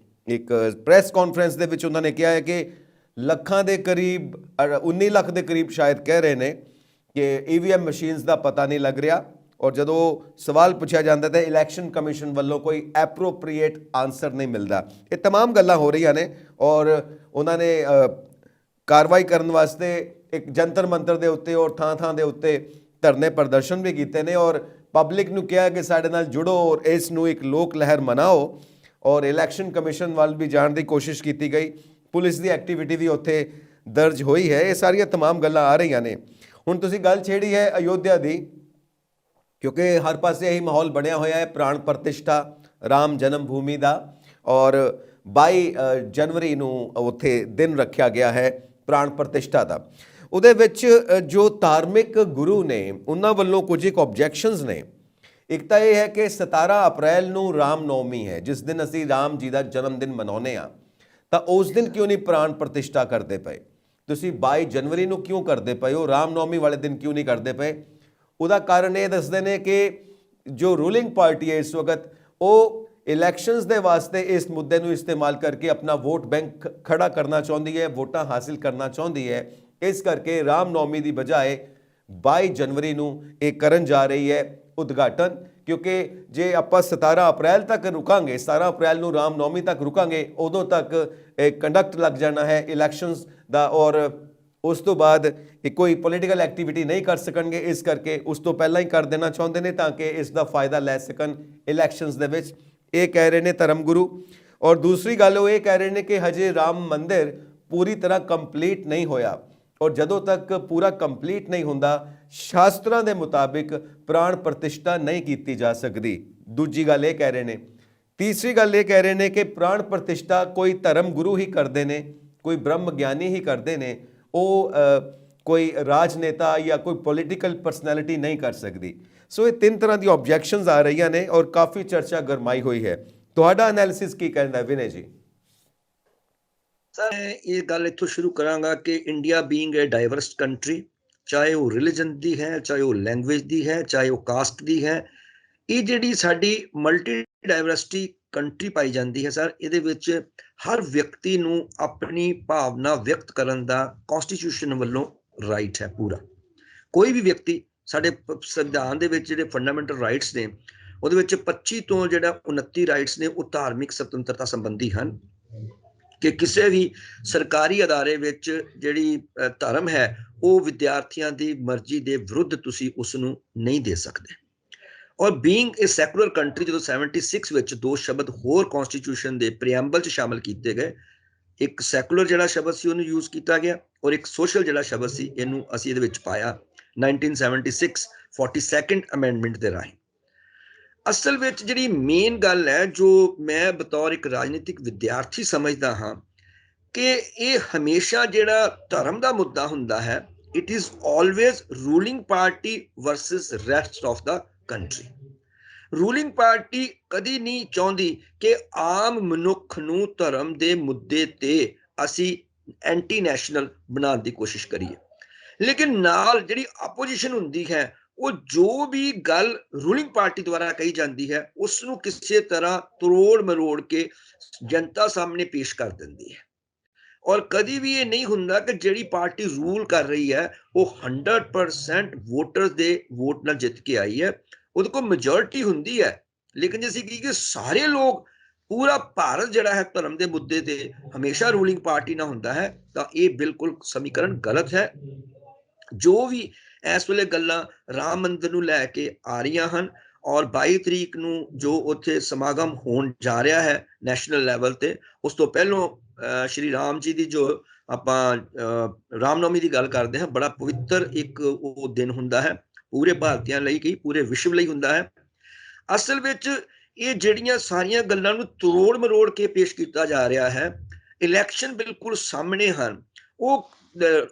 ਇੱਕ ਪ੍ਰੈਸ ਕਾਨਫਰੰਸ ਦੇ ਵਿੱਚ ਉਹਨਾਂ ਨੇ ਕਿਹਾ ਹੈ ਕਿ ਲੱਖਾਂ ਦੇ ਕਰੀਬ 19 ਲੱਖ ਦੇ ਕਰੀਬ ਸ਼ਾਇਦ ਕਹਿ ਰਹੇ ਨੇ ਕਿ EVM ਮਸ਼ੀਨਸ ਦਾ ਪਤਾ ਨਹੀਂ ਲੱਗ ਰਿਹਾ, ਔਰ ਜਦੋਂ ਸਵਾਲ ਪੁੱਛਿਆ ਜਾਂਦਾ ਤਾਂ ਇਲੈਕਸ਼ਨ ਕਮਿਸ਼ਨ ਵੱਲੋਂ ਕੋਈ ਐਪਰੋਪ੍ਰੀਏਟ ਆਨਸਰ ਨਹੀਂ ਮਿਲਦਾ। ਇਹ तमाम ਗੱਲਾਂ ਹੋ ਰਹੀਆਂ ਨੇ, ਔਰ ਉਹਨਾਂ ਨੇ ਕਾਰਵਾਈ ਕਰਨ ਵਾਸਤੇ ਇੱਕ ਜੰਤਰ ਮੰਤਰ ਦੇ ਉੱਤੇ ਔਰ ਥਾਂ ਦੇ ਉੱਤੇ ਧਰਨੇ ਪ੍ਰਦਰਸ਼ਨ ਵੀ ਕੀਤੇ ਨੇ, ਔਰ ਪਬਲਿਕ ਨੂੰ ਕਿਹਾ ਕਿ ਸਾਡੇ ਨਾਲ ਜੁੜੋ ਔਰ ਇਸ ਨੂੰ ਇੱਕ ਲੋਕ ਲਹਿਰ ਮਨਾਓ, ਔਰ ਇਲੈਕਸ਼ਨ ਕਮਿਸ਼ਨ ਵੱਲ ਵੀ ਜਾਣ ਦੀ ਕੋਸ਼ਿਸ਼ ਕੀਤੀ ਗਈ। ਪੁਲਿਸ ਦੀ ਐਕਟੀਵਿਟੀ ਵੀ ਉੱਥੇ ਦਰਜ ਹੋਈ ਹੈ। ਇਹ ਸਾਰੀਆਂ तमाम ਗੱਲਾਂ ਆ ਰਹੀਆਂ ਨੇ। ਹੁਣ ਤੁਸੀਂ ਗੱਲ ਛੇੜੀ ਹੈ ਅਯੋਧਿਆ ਦੀ, ਕਿਉਂਕਿ ਹਰ ਪਾਸੇ ਇਹੀ ਮਾਹੌਲ ਬਣਿਆ ਹੋਇਆ ਹੈ ਪ੍ਰਾਣ ਪ੍ਰਤਿਸ਼ਠਾ ਰਾਮ ਜਨਮ ਭੂਮੀ ਦਾ, ਔਰ 22 ਜਨਵਰੀ ਨੂੰ ਉੱਥੇ ਦਿਨ ਰੱਖਿਆ ਗਿਆ ਹੈ ਪ੍ਰਾਣ ਪ੍ਰਤਿਸ਼ਠਾ ਦਾ। ਉਹਦੇ ਵਿੱਚ ਜੋ ਧਾਰਮਿਕ ਗੁਰੂ ਨੇ ਉਹਨਾਂ ਵੱਲੋਂ ਕੁਝ ਇੱਕ ਆਬਜੈਕਸ਼ਨਸ ਨੇ। ਇੱਕ ਤਾਂ ਇਹ ਹੈ ਕਿ 17 ਅਪ੍ਰੈਲ ਨੂੰ ਰਾਮ ਨੌਮੀ ਹੈ, ਜਿਸ ਦਿਨ ਅਸੀਂ ਰਾਮ ਜੀ ਦਾ ਜਨਮ ਦਿਨ ਮਨਾਉਂਦੇ ਹਾਂ, ਤਾਂ ਉਸ ਦਿਨ ਕਿਉਂ ਨਹੀਂ ਪ੍ਰਾਣ ਪ੍ਰਤਿਸ਼ਠਾ ਕਰਦੇ ਪਏ? ਤੁਸੀਂ 22 ਜਨਵਰੀ ਨੂੰ ਕਿਉਂ ਕਰਦੇ ਪਏ ਹੋ, ਰਾਮ ਨੌਮੀ ਵਾਲੇ ਦਿਨ ਕਿਉਂ ਨਹੀਂ ਕਰਦੇ ਪਏ? ਉਹਦਾ ਕਾਰਨ ਇਹ ਦੱਸਦੇ ਨੇ ਕਿ ਜੋ ਰੂਲਿੰਗ ਪਾਰਟੀ ਹੈ ਇਸ ਵਕਤ ਉਹ ਇਲੈਕਸ਼ਨਸ ਦੇ ਵਾਸਤੇ ਇਸ ਮੁੱਦੇ ਨੂੰ ਇਸਤੇਮਾਲ ਕਰਕੇ ਆਪਣਾ ਵੋਟ ਬੈਂਕ ਖੜਾ ਕਰਨਾ ਚਾਹੁੰਦੀ ਹੈ, ਵੋਟਾਂ ਹਾਸਿਲ ਕਰਨਾ ਚਾਹੁੰਦੀ ਹੈ। ਇਸ ਕਰਕੇ ਰਾਮ ਨੌਮੀ ਦੀ ਬਜਾਏ 22 ਜਨਵਰੀ ਨੂੰ ਇਹ ਕਰਨ ਜਾ ਰਹੀ ਹੈ ਉਦਘਾਟਨ, ਕਿਉਂਕਿ ਜੇ ਆਪਾਂ 17 ਅਪ੍ਰੈਲ ਤੱਕ ਰੁਕਾਂਗੇ, 17 ਅਪ੍ਰੈਲ ਨੂੰ ਰਾਮ ਨੌਮੀ ਤੱਕ ਰੁਕਾਂਗੇ, ਉਦੋਂ ਤੱਕ ਕੰਡਕਟ ਲੱਗ ਜਾਣਾ ਹੈ ਇਲੈਕਸ਼ਨਸ ਦਾ, ਔਰ ਉਸ ਤੋਂ ਬਾਅਦ ਇਹ ਕੋਈ ਪੋਲੀਟੀਕਲ ਐਕਟੀਵਿਟੀ ਨਹੀਂ ਕਰ ਸਕਣਗੇ। ਇਸ ਕਰਕੇ ਉਸ ਤੋਂ ਪਹਿਲਾਂ ਹੀ ਕਰ ਦੇਣਾ ਚਾਹੁੰਦੇ ਨੇ ਤਾਂ ਕਿ ਇਸ ਦਾ ਫਾਇਦਾ ਲੈ ਸਕਣ ਇਲੈਕਸ਼ਨਸ ਦੇ ਵਿੱਚ। ਇਹ ਕਹਿ ਰਹੇ ਨੇ ਧਰਮ ਗੁਰੂ। ਔਰ ਦੂਸਰੀ ਗੱਲ ਉਹ ਇਹ ਕਹਿ ਰਹੇ ਨੇ ਕਿ ਹਜੇ ਰਾਮ ਮੰਦਿਰ ਪੂਰੀ ਤਰ੍ਹਾਂ ਕੰਪਲੀਟ ਨਹੀਂ ਹੋਇਆ, ਔਰ ਜਦੋਂ ਤੱਕ ਪੂਰਾ ਕੰਪਲੀਟ ਨਹੀਂ ਹੁੰਦਾ ਸ਼ਾਸਤਰਾਂ ਦੇ ਮੁਤਾਬਿਕ ਪ੍ਰਾਣ ਪ੍ਰਤਿਸ਼ਠਾ ਨਹੀਂ ਕੀਤੀ ਜਾ ਸਕਦੀ। ਦੂਜੀ ਗੱਲ ਇਹ ਕਹਿ ਰਹੇ ਨੇ। ਤੀਸਰੀ ਗੱਲ ਇਹ ਕਹਿ ਰਹੇ ਨੇ ਕਿ ਪ੍ਰਾਣ ਪ੍ਰਤਿਸ਼ਠਾ ਕੋਈ ਧਰਮ ਗੁਰੂ ਹੀ ਕਰਦੇ ਨੇ, ਕੋਈ ਬ੍ਰਹਮ ਗਿਆਨੀ ਹੀ ਕਰਦੇ ਨੇ, ਉਹ ਕੋਈ ਰਾਜਨੇਤਾ ਜਾਂ ਕੋਈ ਪੋਲੀਟੀਕਲ ਪਰਸਨੈਲਿਟੀ ਨਹੀਂ ਕਰ ਸਕਦੀ। ਸੋ ਇਹ 3 ਤਰ੍ਹਾਂ ਦੀ ਆਬਜੈਕਸ਼ਨਸ ਆ ਰਹੀਆਂ ਨੇ ਔਰ ਕਾਫੀ ਚਰਚਾ ਗਰਮਾਈ ਹੋਈ ਹੈ। ਤੁਹਾਡਾ ਐਨਾਲਿਸਿਸ ਕੀ ਕਹਿੰਦਾ ਵਿਨੇ ਜੀ? ਸਰ ਇਹ ਗੱਲ ਇੱਥੋਂ ਸ਼ੁਰੂ ਕਰਾਂਗਾ ਕਿ India being a diverse country, ਚਾਹੇ ਉਹ ਰਿਲੀਜਨ ਦੀ ਹੈ, ਚਾਹੇ ਉਹ ਲੈਂਗੁਏਜ ਦੀ ਹੈ, ਚਾਹੇ ਉਹ ਕਾਸਟ ਦੀ ਹੈ, ਇਹ ਜਿਹੜੀ ਸਾਡੀ ਮਲਟੀ ਡਾਈਵਰਸਿਟੀ ਕੰਟਰੀ ਪਾਈ ਜਾਂਦੀ ਹੈ ਸਰ, ਇਹਦੇ ਵਿੱਚ ਹਰ ਵਿਅਕਤੀ ਨੂੰ ਆਪਣੀ ਭਾਵਨਾ ਵਿਅਕਤ ਕਰਨ ਦਾ ਕਨਸਟੀਟਿਊਸ਼ਨ ਵੱਲੋਂ ਰਾਈਟ ਹੈ ਪੂਰਾ। ਕੋਈ ਵੀ ਵਿਅਕਤੀ ਸਾਡੇ ਸੰਵਿਧਾਨ ਦੇ ਵਿੱਚ ਜਿਹੜੇ ਫੰਡਾਮੈਂਟਲ ਰਾਈਟਸ ਨੇ ਉਹਦੇ ਵਿੱਚ 25 ਤੋਂ ਜਿਹੜਾ 29 ਰਾਈਟਸ ਨੇ ਉਹ ਧਾਰਮਿਕ ਸੁਤੰਤਰਤਾ ਸੰਬੰਧੀ ਹਨ ਕਿ ਕਿਸੇ ਵੀ ਸਰਕਾਰੀ ਅਦਾਰੇ ਵਿੱਚ ਜਿਹੜੀ ਧਰਮ ਹੈ ਉਹ ਵਿਦਿਆਰਥੀਆਂ ਦੀ ਮਰਜ਼ੀ ਦੇ ਵਿਰੁੱਧ ਤੁਸੀਂ ਉਸ ਨੂੰ ਨਹੀਂ ਦੇ ਸਕਦੇ। ਔਰ ਬੀਇੰਗ ਅ ਸੈਕੂਲਰ ਕੰਟਰੀ ਜਦੋਂ 76 ਵਿੱਚ ਦੋ ਸ਼ਬਦ ਹੋਰ ਕਨਸਟੀਟਿਊਸ਼ਨ ਦੇ ਪ੍ਰੀਐਂਬਲ 'ਚ ਸ਼ਾਮਲ ਕੀਤੇ ਗਏ, ਇੱਕ ਸੈਕੂਲਰ ਜਿਹੜਾ ਸ਼ਬਦ ਸੀ ਉਹਨੂੰ ਯੂਜ਼ ਕੀਤਾ ਗਿਆ ਔਰ ਇੱਕ ਸੋਸ਼ਲ ਜਿਹੜਾ ਸ਼ਬਦ ਸੀ ਇਹਨੂੰ ਅਸੀਂ ਇਹਦੇ ਵਿੱਚ ਪਾਇਆ 1976 42nd ਅਮੈਂਡਮੈਂਟ ਦੇ ਰਾਹੀਂ। ਅਸਲ ਵਿੱਚ ਜਿਹੜੀ ਮੇਨ ਗੱਲ ਹੈ ਜੋ ਮੈਂ ਬਤੌਰ ਇੱਕ ਰਾਜਨੀਤਿਕ ਵਿਦਿਆਰਥੀ ਸਮਝਦਾ ਹਾਂ ਕਿ ਇਹ ਹਮੇਸ਼ਾ ਜਿਹੜਾ ਧਰਮ ਦਾ ਮੁੱਦਾ ਹੁੰਦਾ ਹੈ, it is always ruling party versus rest of the country. Ruling party ਕਦੀ ਨਹੀਂ ਚਾਹੁੰਦੀ ਕਿ ਆਮ ਮਨੁੱਖ ਨੂੰ ਧਰਮ ਦੇ ਮੁੱਦੇ ਤੇ ਅਸੀਂ ਐਂਟੀ ਨੈਸ਼ਨਲ ਬਣਾਉਣ ਦੀ ਕੋਸ਼ਿਸ਼ ਕਰੀਏ, ਲੇਕਿਨ ਨਾਲ ਜਿਹੜੀ ਆਪੋਜੀਸ਼ਨ ਹੁੰਦੀ ਹੈ ਉਹ ਜੋ ਵੀ ਗੱਲ ਰੂਲਿੰਗ ਪਾਰਟੀ ਦੁਆਰਾ ਕਹੀ ਜਾਂਦੀ ਹੈ ਉਸ ਨੂੰ ਕਿਸੇ ਤਰ੍ਹਾਂ ਤਰੋੜ ਮਰੋੜ ਕੇ ਜਨਤਾ ਸਾਹਮਣੇ ਪੇਸ਼ ਕਰ ਦਿੰਦੀ ਹੈ। ਔਰ ਕਦੀ ਵੀ ਇਹ ਨਹੀਂ ਹੁੰਦਾ ਕਿ ਜਿਹੜੀ ਪਾਰਟੀ ਰੂਲ ਕਰ ਰਹੀ ਹੈ ਉਹ 100% ਵੋਟਰਸ ਦੇ ਵੋਟ ਨਾਲ ਜਿੱਤ ਕੇ ਆਈ ਹੈ, ਉਹਦੇ ਕੋਲ ਮੈਜੋਰਿਟੀ ਹੁੰਦੀ ਹੈ। ਲੇਕਿਨ ਜੇ ਅਸੀਂ ਕਹੀਏ ਕਿ ਸਾਰੇ ਲੋਕ ਪੂਰਾ ਭਾਰਤ ਜਿਹੜਾ ਹੈ ਧਰਮ ਦੇ ਮੁੱਦੇ ਤੇ ਹਮੇਸ਼ਾ ਰੂਲਿੰਗ ਪਾਰਟੀ ਨਾਲ ਹੁੰਦਾ ਹੈ ਤਾਂ ਇਹ ਬਿਲਕੁਲ ਸਮੀਕਰਨ ਗਲਤ ਹੈ। ਜੋ ਵੀ ਇਸ ਵੇਲੇ ਗੱਲਾਂ ਰਾਮ ਮੰਦਿਰ ਨੂੰ ਲੈ ਕੇ ਆ ਰਹੀਆਂ ਹਨ ਔਰ 22 ਤਰੀਕ ਨੂੰ ਜੋ ਉੱਥੇ ਸਮਾਗਮ ਹੋਣ ਜਾ ਰਿਹਾ ਹੈ ਨੈਸ਼ਨਲ ਲੈਵਲ ਤੇ, ਉਸ ਤੋਂ ਪਹਿਲਾਂ ਸ਼੍ਰੀ ਰਾਮ ਜੀ ਦੀ ਜੋ ਆਪਾਂ ਰਾਮਨੌਮੀ ਦੀ ਗੱਲ ਕਰਦੇ ਹਾਂ, ਬੜਾ ਪਵਿੱਤਰ ਇੱਕ ਉਹ ਦਿਨ ਹੁੰਦਾ ਹੈ ਪੂਰੇ ਭਾਰਤੀਆਂ ਲਈ, ਕੀ ਪੂਰੇ ਵਿਸ਼ਵ ਲਈ ਹੁੰਦਾ ਹੈ। ਅਸਲ ਵਿੱਚ ਇਹ ਜਿਹੜੀਆਂ ਸਾਰੀਆਂ ਗੱਲਾਂ ਨੂੰ ਤਰੋੜ ਮਰੋੜ ਕੇ ਪੇਸ਼ ਕੀਤਾ ਜਾ ਰਿਹਾ ਹੈ, ਇਲੈਕਸ਼ਨ ਬਿਲਕੁਲ ਸਾਹਮਣੇ ਹਨ, ਉਹ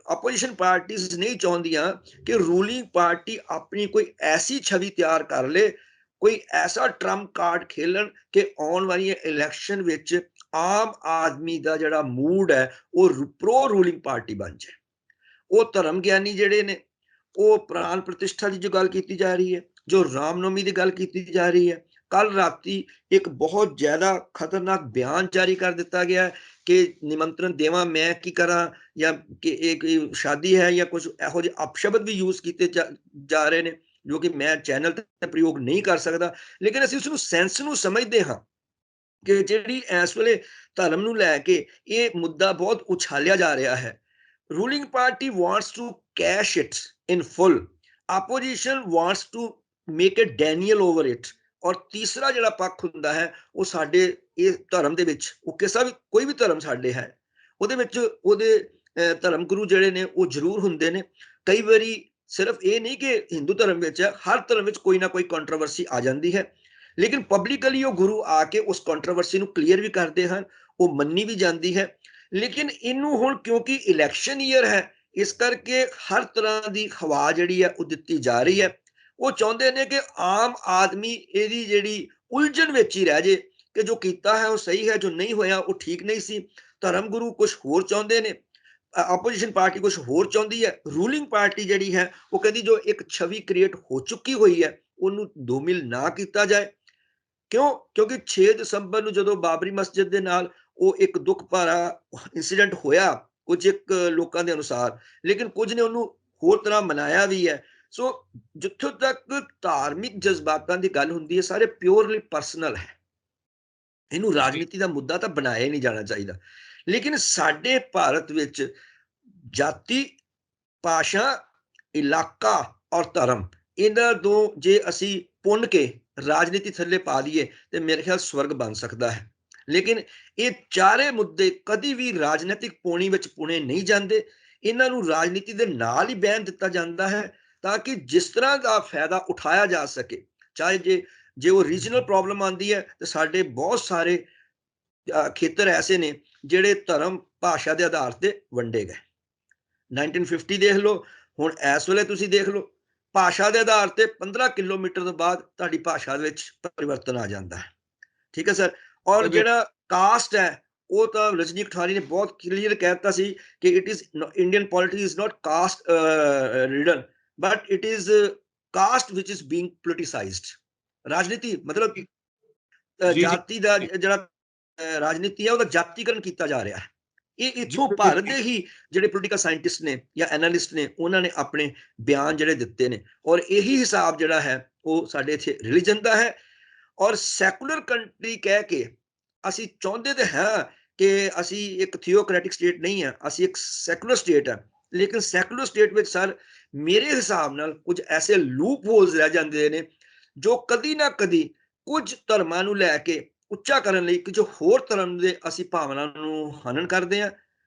ਆਪੋਜੀਸ਼ਨ ਪਾਰਟੀਆਂ ਨਹੀਂ ਚਾਹੁੰਦੀਆਂ ਕਿ ਰੂਲਿੰਗ ਪਾਰਟੀ ਆਪਣੀ ਕੋਈ ਐਸੀ ਛਵੀ ਤਿਆਰ ਕਰ ਲੇ, ਕੋਈ ਐਸਾ ਟਰੰਪ ਕਾਰਡ ਖੇਲਣ ਕਿ ਆਉਣ ਵਾਲੀ ਇਲੈਕਸ਼ਨ ਵਿੱਚ ਆਮ ਆਦਮੀ ਦਾ ਜਿਹੜਾ ਮੂਡ ਹੈ ਉਹ ਪ੍ਰੋ ਰੂਲਿੰਗ ਪਾਰਟੀ ਬਣ ਜਾਏ। ਉਹ ਧਰਮ ਗਿਆਨੀ ਜਿਹੜੇ ਨੇ ਉਹ ਪ੍ਰਾਣ ਪ੍ਰਤਿਸ਼ਠਾ ਦੀ ਜੋ ਗੱਲ ਕੀਤੀ ਜਾ ਰਹੀ ਹੈ, ਜੋ ਰਾਮਨੌਮੀ ਦੀ ਗੱਲ ਕੀਤੀ ਜਾ ਰਹੀ ਹੈ, ਕੱਲ ਰਾਤੀ ਇੱਕ ਬਹੁਤ ਜ਼ਿਆਦਾ ਖਤਰਨਾਕ ਬਿਆਨ ਜਾਰੀ ਕਰ ਦਿੱਤਾ ਗਿਆ ਕਿ ਨਿਮੰਤਰਣ ਦੇਵਾਂ ਮੈਂ ਕੀ ਕਰਾਂ, ਜਾਂ ਕਿ ਇਹ ਸ਼ਾਦੀ ਹੈ ਜਾਂ ਕੁਝ ਇਹੋ ਜਿਹੇ ਅਪਸ਼ਬਦ ਵੀ ਯੂਜ਼ ਕੀਤੇ ਜਾ ਰਹੇ ਨੇ ਜੋ ਕਿ ਮੈਂ ਚੈਨਲ ਤੇ ਪ੍ਰਯੋਗ ਨਹੀਂ ਕਰ ਸਕਦਾ। ਲੇਕਿਨ ਅਸੀਂ ਉਸ ਨੂੰ ਸੈਂਸ ਨੂੰ ਸਮਝਦੇ ਹਾਂ ਕਿ ਜਿਹੜੀ ਇਸ ਵੇਲੇ ਧਰਮ ਨੂੰ ਲੈ ਕੇ ਇਹ ਮੁੱਦਾ ਬਹੁਤ ਉਛਾਲਿਆ ਜਾ ਰਿਹਾ ਹੈ। Ruling party wants to cash it in full, opposition wants to make it denial over it. ਔਰ ਤੀਸਰਾ ਜਿਹੜਾ ਪੱਖ ਹੁੰਦਾ ਹੈ ਉਹ ਸਾਡੇ ਇਹ ਧਰਮ ਦੇ ਵਿੱਚ, ਉਹ ਕਿਸੇ ਵੀ ਕੋਈ ਵੀ ਧਰਮ ਸਾਡੇ ਹੈ ਉਹਦੇ ਵਿੱਚ ਉਹਦੇ ਧਰਮ ਗੁਰੂ ਜਿਹੜੇ ਨੇ ਉਹ ਜ਼ਰੂਰ ਹੁੰਦੇ ਨੇ। ਕਈ ਵਾਰੀ ਸਿਰਫ ਇਹ ਨਹੀਂ ਕਿ ਹਿੰਦੂ ਧਰਮ ਵਿੱਚ ਹੈ, ਹਰ ਧਰਮ ਵਿੱਚ ਕੋਈ ਨਾ ਕੋਈ ਕੰਟਰੋਵਰਸੀ ਆ ਜਾਂਦੀ ਹੈ, ਲੇਕਿਨ ਪਬਲਿਕਲੀ ਉਹ ਗੁਰੂ ਆ ਕੇ ਉਸ ਕੰਟਰੋਵਰਸੀ ਨੂੰ ਕਲੀਅਰ ਵੀ ਕਰਦੇ ਹਨ, ਉਹ ਮੰਨੀ ਵੀ ਜਾਂਦੀ ਹੈ। ਲੇਕਿਨ ਇਹਨੂੰ ਹੁਣ ਕਿਉਂਕਿ ਇਲੈਕਸ਼ਨ ਈਅਰ ਹੈ ਇਸ ਕਰਕੇ ਹਰ ਤਰ੍ਹਾਂ ਦੀ ਹਵਾ ਜਿਹੜੀ ਹੈ ਉਹ ਦਿੱਤੀ ਜਾ ਰਹੀ ਹੈ। ਉਹ ਚਾਹੁੰਦੇ ਨੇ ਕਿ ਆਮ ਆਦਮੀ ਇਹਦੀ ਜਿਹੜੀ ਉਲਝਣ ਵਿੱਚ ਹੀ ਰਹਿ ਜੇ ਕਿ ਜੋ ਕੀਤਾ ਹੈ ਉਹ ਸਹੀ ਹੈ, ਜੋ ਨਹੀਂ ਹੋਇਆ ਉਹ ਠੀਕ ਨਹੀਂ ਸੀ। ਧਰਮ ਗੁਰੂ ਕੁਝ ਹੋਰ ਚਾਹੁੰਦੇ ਨੇ, ਆਪੋਜੀਸ਼ਨ ਪਾਰਟੀ ਕੁਝ ਹੋਰ ਚਾਹੁੰਦੀ ਹੈ, ਰੂਲਿੰਗ ਪਾਰਟੀ ਜਿਹੜੀ ਹੈ ਉਹ ਕਹਿੰਦੀ ਜੋ ਇੱਕ ਛਵੀ ਕ੍ਰੀਏਟ ਹੋ ਚੁੱਕੀ ਹੋਈ ਹੈ ਉਹਨੂੰ ਧੂਮਿਲ ਨਾ ਕੀਤਾ ਜਾਏ। ਕਿਉਂਕਿ 6 ਦਸੰਬਰ ਨੂੰ ਜਦੋਂ ਬਾਬਰੀ ਮਸਜਿਦ ਦੇ ਨਾਲ ਉਹ ਇੱਕ ਦੁੱਖ ਭਰਾ ਇਨਸੀਡੈਂਟ ਹੋਇਆ ਕੁਝ ਇੱਕ ਲੋਕਾਂ ਦੇ ਅਨੁਸਾਰ, ਲੇਕਿਨ ਕੁਝ ਨੇ ਉਹਨੂੰ ਹੋਰ ਤਰ੍ਹਾਂ ਮਨਾਇਆ ਵੀ ਹੈ। ਸੋ ਜਿੱਥੋਂ ਤੱਕ ਧਾਰਮਿਕ ਜਜ਼ਬਾਤਾਂ ਦੀ ਗੱਲ ਹੁੰਦੀ ਹੈ ਸਾਰੇ ਪਿਓਰਲੀ ਪਰਸਨਲ ਹੈ, ਇਹਨੂੰ ਰਾਜਨੀਤੀ ਦਾ ਮੁੱਦਾ ਤਾਂ ਬਣਾਇਆ ਨਹੀਂ ਜਾਣਾ ਚਾਹੀਦਾ। ਲੇਕਿਨ ਸਾਡੇ ਭਾਰਤ ਵਿੱਚ ਜਾਤੀ, ਭਾਸ਼ਾ, ਇਲਾਕਾ ਔਰ ਧਰਮ ਇਹਨਾਂ ਤੋਂ ਜੇ ਅਸੀਂ ਪੁੰਨ ਕੇ ਰਾਜਨੀਤੀ ਥੱਲੇ ਪਾ ਦਈਏ ਤੇ ਮੇਰੇ ਖਿਆਲ ਸਵਰਗ ਬਣ ਸਕਦਾ ਹੈ। ਲੇਕਿਨ ਇਹ ਚਾਰੇ ਮੁੱਦੇ ਕਦੀ ਵੀ ਰਾਜਨੀਤਿਕ ਪੌਣੀ ਵਿੱਚ ਪੁਣੇ ਨਹੀਂ ਜਾਂਦੇ, ਇਹਨਾਂ ਨੂੰ ਰਾਜਨੀਤੀ ਦੇ ਨਾਲ ਹੀ ਬਹਿਣ ਦਿੱਤਾ ਜਾਂਦਾ ਹੈ ਤਾਂ ਕਿ ਜਿਸ ਤਰ੍ਹਾਂ ਦਾ ਫਾਇਦਾ ਉਠਾਇਆ ਜਾ ਸਕੇ। ਚਾਹੇ ਜੇ ਉਹ ਰੀਜਨਲ ਪ੍ਰੋਬਲਮ ਆਉਂਦੀ ਹੈ ਤੇ ਸਾਡੇ ਬਹੁਤ ਸਾਰੇ ਖੇਤਰ ਐਸੇ ਨੇ ਜਿਹੜੇ ਧਰਮ ਭਾਸ਼ਾ ਦੇ ਆਧਾਰ ਤੇ ਵੰਡੇ ਗਏ। 1950 ਦੇਖ ਲਓ, ਹੁਣ ਇਸ ਵੇਲੇ ਤੁਸੀਂ ਦੇਖ ਲਓ, ਭਾਸ਼ਾ ਦੇ ਆਧਾਰ ਤੇ 15 ਕਿਲੋਮੀਟਰ ਤੋਂ ਬਾਅਦ ਤੁਹਾਡੀ ਭਾਸ਼ਾ ਦੇ ਵਿੱਚ ਪਰਿਵਰਤਨ ਆ ਜਾਂਦਾ ਹੈ। ਠੀਕ ਹੈ ਸਰ। ਔਰ ਜਿਹੜਾ ਕਾਸਟ ਹੈ ਉਹ ਤਾਂ ਰਜਨੀ ਕਠਾਰੀ ਨੇ ਬਹੁਤ ਕਲੀਅਰ ਕਹਿ ਦਿੱਤਾ ਸੀ ਕਿ it is Indian politics is not caste ridden but it is caste which is being politicised. ਰਾਜਨੀਤੀ ਮਤਲਬ ਜਾਤੀ ਦਾ ਜਿਹੜਾ ਰਾਜਨੀਤੀ ਹੈ ਉਹਦਾ ਜਾਤੀਕਰਨ ਕੀਤਾ ਜਾ ਰਿਹਾ ਹੈ। ਇਹ ਇੱਥੋਂ ਭਾਰਤ ਦੇ ਹੀ ਜਿਹੜੇ ਪੋਲੀਟੀਕਲ ਸਾਇੰਟਿਸਟ ਨੇ ਜਾਂ ਐਨਾਲਿਸਟ ਨੇ ਉਹਨਾਂ ਨੇ ਆਪਣੇ ਬਿਆਨ ਜਿਹੜੇ ਦਿੱਤੇ ਨੇ, ਔਰ ਇਹੀ ਹਿਸਾਬ ਜਿਹੜਾ ਹੈ ਉਹ ਸਾਡੇ ਇੱਥੇ ਰਿਲੀਜਨ ਦਾ ਹੈ। ਔਰ ਸੈਕੂਲਰ ਕੰਟਰੀ ਕਹਿ ਕੇ ਅਸੀਂ ਚਾਹੁੰਦੇ ਤੇ ਹਾਂ ਕਿ ਅਸੀਂ ਇੱਕ ਥਿਓਕ੍ਰੈਟਿਕ ਸਟੇਟ ਨਹੀਂ ਹੈ, ਅਸੀਂ ਇੱਕ ਸੈਕੂਲਰ ਸਟੇਟ ਹੈ। ਲੇਕਿਨ ਸੈਕੂਲਰ ਸਟੇਟ ਵਿੱਚ ਸਰ ਮੇਰੇ ਹਿਸਾਬ ਨਾਲ ਕੁਝ ਐਸੇ ਲੂਪ ਹੋਲਸ ਰਹਿ ਜਾਂਦੇ ਨੇ ਜੋ ਕਦੀ ਨਾ ਕਦੀ ਕੁਝ ਧਰਮਾਂ ਨੂੰ ਲੈ ਕੇ ਉੱਚਾ ਕਰਨ ਲਈ ਕਿ ਜੋ ਹੋਰ ਧਰਮ ਦੇ ਅਸੀਂ ਭਾਵਨਾ ਨੂੰ ਹਨਨ ਕਰਦੇ ਹਾਂ।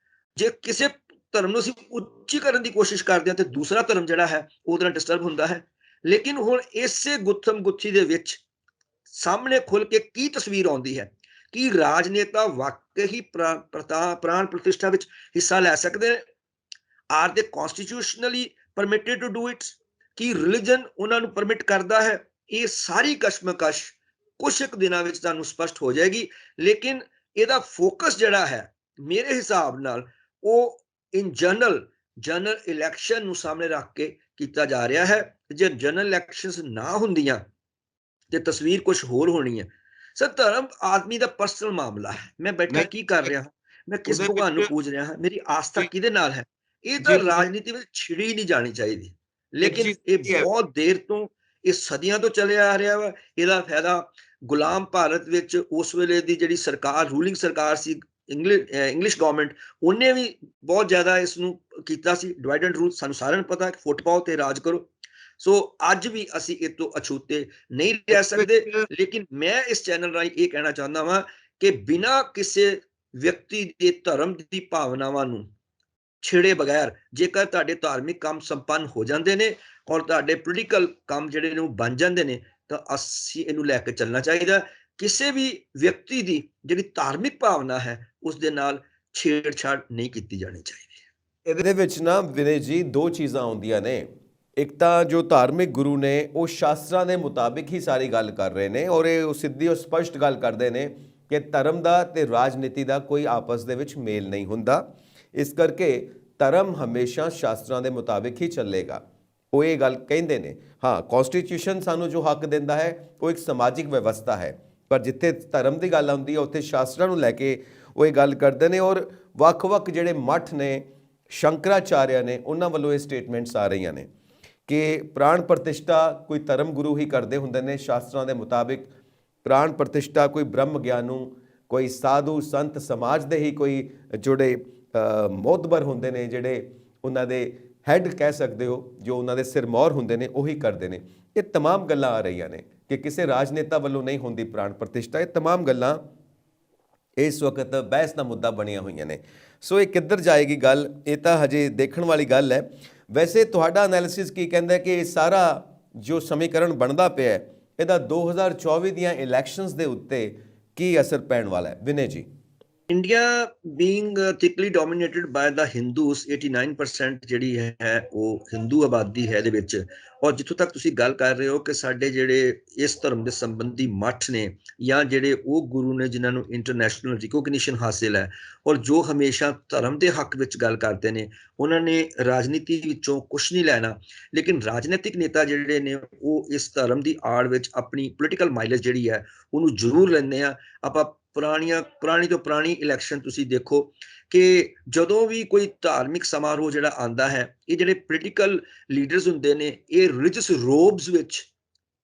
ਜੇ ਕਿਸੇ ਧਰਮ ਨੂੰ ਅਸੀਂ ਉੱਚੀ ਕਰਨ ਦੀ ਕੋਸ਼ਿਸ਼ ਕਰਦੇ ਹਾਂ ਤੇ ਦੂਸਰਾ ਧਰਮ ਜਿਹੜਾ ਹੈ ਉਹਦੇ ਨਾਲ ਡਿਸਟਰਬ ਹੁੰਦਾ ਹੈ। ਲੇਕਿਨ ਹੁਣ ਇਸੇ ਗੁੱਥਮ ਗੁੱਥੀ ਦੇ ਵਿੱਚ ਸਾਹਮਣੇ ਖੁੱਲ ਕੇ ਕੀ ਤਸਵੀਰ ਆਉਂਦੀ ਹੈ ਕਿ ਰਾਜਨੇਤਾ ਵਾਕਈ ਪ੍ਰਾਣ ਪ੍ਰਤਿਸ਼ਠਾ ਵਿੱਚ ਹਿੱਸਾ ਲੈ ਸਕਦੇ ਨੇ? Are they constitutionally permitted to do it? ਕੀ ਰਿਲੀਜਨ ਉਹਨਾਂ ਨੂੰ ਪਰਮਿਟ ਕਰਦਾ ਹੈ? ਇਹ ਸਾਰੀ ਕਸ਼ਮਕਸ਼ ਕੁਝ ਇੱਕ ਦਿਨਾਂ ਵਿੱਚ ਤੁਹਾਨੂੰ ਸਪਸ਼ਟ ਹੋ ਜਾਏਗੀ। ਲੇਕਿਨ ਇਹਦਾ ਫੋਕਸ ਜਿਹੜਾ ਹੈ ਮੇਰੇ ਹਿਸਾਬ ਨਾਲ ਉਹ ਇਨ ਜਨਰਲ ਇਲੈਕਸ਼ਨ ਨੂੰ ਸਾਹਮਣੇ ਰੱਖ ਕੇ ਕੀਤਾ ਜਾ ਰਿਹਾ ਹੈ। ਜੇ ਜਨਰਲ ਇਲੈਕਸ਼ਨਸ ਨਾ ਹੁੰਦੀਆਂ ਤੇ ਤਸਵੀਰ ਕੁਝ ਹੋਰ ਹੋਣੀ ਹੈ। ਸਰ ਧਰਮ ਆਦਮੀ ਦਾ ਪਰਸਨਲ ਮਾਮਲਾ ਹੈ। ਮੈਂ ਬੈਠਾ ਕੀ ਕਰ ਰਿਹਾ ਹਾਂ, ਮੈਂ ਕਿਸ ਭਗਵਾਨ ਨੂੰ ਪੂਜ ਰਿਹਾ ਹਾਂ, ਮੇਰੀ ਆਸਥਾ ਕਿਹਦੇ ਨਾਲ ਹੈ, ਇਹ ਤਾਂ ਰਾਜਨੀਤੀ ਵਿੱਚ ਛਿੜੀ ਨਹੀਂ ਜਾਣੀ ਚਾਹੀਦੀ। ਲੇਕਿਨ ਇਹ ਬਹੁਤ ਦੇਰ ਤੋਂ, ਇਹ ਸਦੀਆਂ ਤੋਂ ਚੱਲਿਆ ਆ ਰਿਹਾ ਵਾ। ਇਹਦਾ ਫਾਇਦਾ ਗੁਲਾਮ ਭਾਰਤ ਵਿੱਚ ਉਸ ਵੇਲੇ ਦੀ ਜਿਹੜੀ ਸਰਕਾਰ, ਰੂਲਿੰਗ ਸਰਕਾਰ ਸੀ, ਇੰਗਲਿਸ਼ ਗਵਰਨਮੈਂਟ, ਉਹਨੇ ਵੀ ਬਹੁਤ ਜ਼ਿਆਦਾ ਇਸ ਨੂੰ ਕੀਤਾ ਸੀ ਡਿਵਾਈਡ ਐਂਡ ਰੂਲ। ਸਾਨੂੰ ਸਾਰਿਆਂ ਨੂੰ ਪਤਾ ਹੈ ਕਿ ਫੁੱਟ ਪਾਓ ਤੇ ਰਾਜ ਕਰੋ। ਸੋ ਅੱਜ ਵੀ ਅਸੀਂ ਇਹ ਤੋਂ ਅਛੂਤੇ ਨਹੀਂ ਰਹਿ ਸਕਦੇ। ਲੇਕਿਨ ਮੈਂ ਇਸ ਚੈਨਲ ਰਾਹੀਂ ਇਹ ਕਹਿਣਾ ਚਾਹੁੰਦਾ ਹਾਂ ਕਿ ਬਿਨਾਂ ਕਿਸੇ ਵਿਅਕਤੀ ਦੇ ਧਰਮ ਦੀ ਭਾਵਨਾਵਾਂ ਨੂੰ ਛੇੜੇ ਬਗੈਰ ਜੇਕਰ ਤੁਹਾਡੇ ਧਾਰਮਿਕ ਕੰਮ ਸੰਪੰਨ ਹੋ ਜਾਂਦੇ ਨੇ ਔਰ ਤੁਹਾਡੇ ਪੋਲੀਟੀਕਲ ਕੰਮ ਜਿਹੜੇ ਨੇ ਉਹ ਬਣ ਜਾਂਦੇ ਨੇ ਤਾਂ ਅਸੀਂ ਇਹਨੂੰ ਲੈ ਕੇ ਚੱਲਣਾ ਚਾਹੀਦਾ। ਕਿਸੇ ਵੀ ਵਿਅਕਤੀ ਦੀ ਜਿਹੜੀ ਧਾਰਮਿਕ ਭਾਵਨਾ ਹੈ ਉਸ ਦੇ ਨਾਲ ਛੇੜਛਾੜ ਨਹੀਂ ਕੀਤੀ ਜਾਣੀ ਚਾਹੀਦੀ। ਇਹਦੇ ਵਿੱਚ ਨਾ ਵਿਨੇ ਜੀ ਦੋ ਚੀਜ਼ਾਂ ਆਉਂਦੀਆਂ ਨੇ। ਇੱਕ ਤਾਂ ਜੋ ਧਾਰਮਿਕ ਗੁਰੂ ਨੇ ਉਹ ਸ਼ਾਸਤਰਾਂ ਦੇ ਮੁਤਾਬਿਕ ਹੀ ਸਾਰੀ ਗੱਲ ਕਰ ਰਹੇ ਨੇ ਔਰ ਇਹ ਸਿੱਧੀ ਔਰ ਸਪਸ਼ਟ ਗੱਲ ਕਰਦੇ ਨੇ ਕਿ ਧਰਮ ਦਾ ਤੇ ਰਾਜਨੀਤੀ ਦਾ ਕੋਈ ਆਪਸ ਦੇ ਵਿੱਚ ਮੇਲ ਨਹੀਂ ਹੁੰਦਾ। ਇਸ ਕਰਕੇ ਧਰਮ ਹਮੇਸ਼ਾ ਸ਼ਾਸਤਰਾਂ ਦੇ ਮੁਤਾਬਿਕ ਹੀ ਚੱਲੇਗਾ। ਉਹ ਇਹ ਗੱਲ ਕਹਿੰਦੇ ਨੇ। ਹਾਂ, ਕਨਸਟੀਟਿਊਸ਼ਨ ਸਾਨੂੰ ਜੋ ਹੱਕ ਦਿੰਦਾ ਹੈ ਉਹ ਇੱਕ ਸਮਾਜਿਕ ਵਿਵਸਥਾ ਹੈ, ਪਰ ਜਿੱਥੇ ਧਰਮ ਦੀ ਗੱਲ ਆਉਂਦੀ ਹੈ ਉੱਥੇ ਸ਼ਾਸਤਰਾਂ ਨੂੰ ਲੈ ਕੇ ਉਹ ਇਹ ਗੱਲ ਕਰਦੇ ਨੇ। ਔਰ ਵੱਖ-ਵੱਖ ਜਿਹੜੇ ਮੱਠ ਨੇ, ਸ਼ੰਕਰਾਚਾਰਿਆ ਨੇ, ਉਹਨਾਂ ਵੱਲੋਂ ਇਹ ਸਟੇਟਮੈਂਟਸ ਆ ਰਹੀਆਂ ਨੇ ਕਿ ਪ੍ਰਾਣ ਪ੍ਰਤਿਸ਼ਠਾ ਕੋਈ ਧਰਮ ਗੁਰੂ ਹੀ ਕਰਦੇ ਹੁੰਦੇ ਨੇ ਸ਼ਾਸਤਰਾਂ ਦੇ ਮੁਤਾਬਿਕ। ਪ੍ਰਾਣ ਪ੍ਰਤਿਸ਼ਠਾ ਕੋਈ ਬ੍ਰਹਮ ਗਿਆਨੂ, ਕੋਈ ਸਾਧੂ ਸੰਤ ਸਮਾਜ ਦੇ ਹੀ ਕੋਈ ਜਿਹੜੇ ਮੋਤਬਰ ਹੁੰਦੇ ਨੇ, ਜਿਹੜੇ ਉਹਨਾਂ ਦੇ ਹੈੱਡ ਕਹਿ ਸਕਦੇ ਹੋ, ਜੋ ਉਹਨਾਂ ਦੇ ਸਿਰਮੌਰ ਹੁੰਦੇ ਨੇ, ਉਹੀ ਕਰਦੇ ਨੇ। ਇਹ तमाम ਗੱਲਾਂ ਆ ਰਹੀਆਂ ਨੇ ਕਿ ਕਿਸੇ ਰਾਜਨੇਤਾ ਵੱਲੋਂ ਨਹੀਂ ਹੁੰਦੀ ਪ੍ਰਾਣ ਪ੍ਰਤਿਸ਼ਠਾ। ਇਹ तमाम ਗੱਲਾਂ ਇਸ ਵਕਤ ਬਹਿਸ ਦਾ ਮੁੱਦਾ ਬਣੀਆਂ ਹੋਈਆਂ ਨੇ। ਸੋ ਇਹ ਕਿੱਧਰ ਜਾਏਗੀ ਗੱਲ, ਇਹ ਤਾਂ ਹਜੇ ਦੇਖਣ ਵਾਲੀ ਗੱਲ ਹੈ। ਵੈਸੇ ਤੁਹਾਡਾ ਐਨਾਲਿਸਿਸ ਕੀ ਕਹਿੰਦਾ ਕਿ ਇਹ ਸਾਰਾ ਜੋ ਸਮੀਕਰਨ ਬਣਦਾ ਪਿਆ ਇਹਦਾ 2024 ਦੀਆਂ ਇਲੈਕਸ਼ਨਸ ਦੇ ਉੱਤੇ ਕੀ ਅਸਰ ਪੈਣ ਵਾਲਾ ਹੈ Vinay ji? India being thickly dominated by the Hindus, 89% ਜਿਹੜੀ ਹੈ ਉਹ ਹਿੰਦੂ ਆਬਾਦੀ ਹੈ ਇਹਦੇ ਵਿੱਚ। ਔਰ ਜਿੱਥੋਂ ਤੱਕ ਤੁਸੀਂ ਗੱਲ ਕਰ ਰਹੇ ਹੋ ਕਿ ਸਾਡੇ ਜਿਹੜੇ ਇਸ ਧਰਮ ਦੇ ਸੰਬੰਧੀ ਮੱਠ ਨੇ ਜਾਂ ਜਿਹੜੇ ਉਹ ਗੁਰੂ ਨੇ ਜਿਨ੍ਹਾਂ ਨੂੰ ਇੰਟਰਨੈਸ਼ਨਲ ਰਿਕੋਗਨੀਸ਼ਨ ਹਾਸਿਲ ਹੈ ਔਰ ਜੋ ਹਮੇਸ਼ਾ ਧਰਮ ਦੇ ਹੱਕ ਵਿੱਚ ਗੱਲ ਕਰਦੇ ਨੇ, ਉਹਨਾਂ ਨੇ ਰਾਜਨੀਤੀ ਵਿੱਚੋਂ ਕੁਛ ਨਹੀਂ ਲੈਣਾ। ਲੇਕਿਨ ਰਾਜਨੀਤਿਕ ਨੇਤਾ ਜਿਹੜੇ ਨੇ ਉਹ ਇਸ ਧਰਮ ਦੀ ਆੜ ਵਿੱਚ ਆਪਣੀ ਪੋਲੀਟੀਕਲ ਮਾਈਲੇਜ ਜਿਹੜੀ ਹੈ ਉਹਨੂੰ ਜ਼ਰੂਰ ਲੈਂਦੇ ਆ। ਆਪਾਂ ਪੁਰਾਣੀ ਤੋਂ ਪੁਰਾਣੀ ਇਲੈਕਸ਼ਨ ਤੁਸੀਂ ਦੇਖੋ ਕਿ ਜਦੋਂ ਵੀ ਕੋਈ ਧਾਰਮਿਕ ਸਮਾਰੋਹ ਜਿਹੜਾ ਆਉਂਦਾ ਹੈ, ਇਹ ਜਿਹੜੇ ਪੋਲੀਟੀਕਲ ਲੀਡਰਸ ਹੁੰਦੇ ਨੇ ਇਹ ਰਿਲੀਜੀਅਸ ਰੋਬਸ ਵਿੱਚ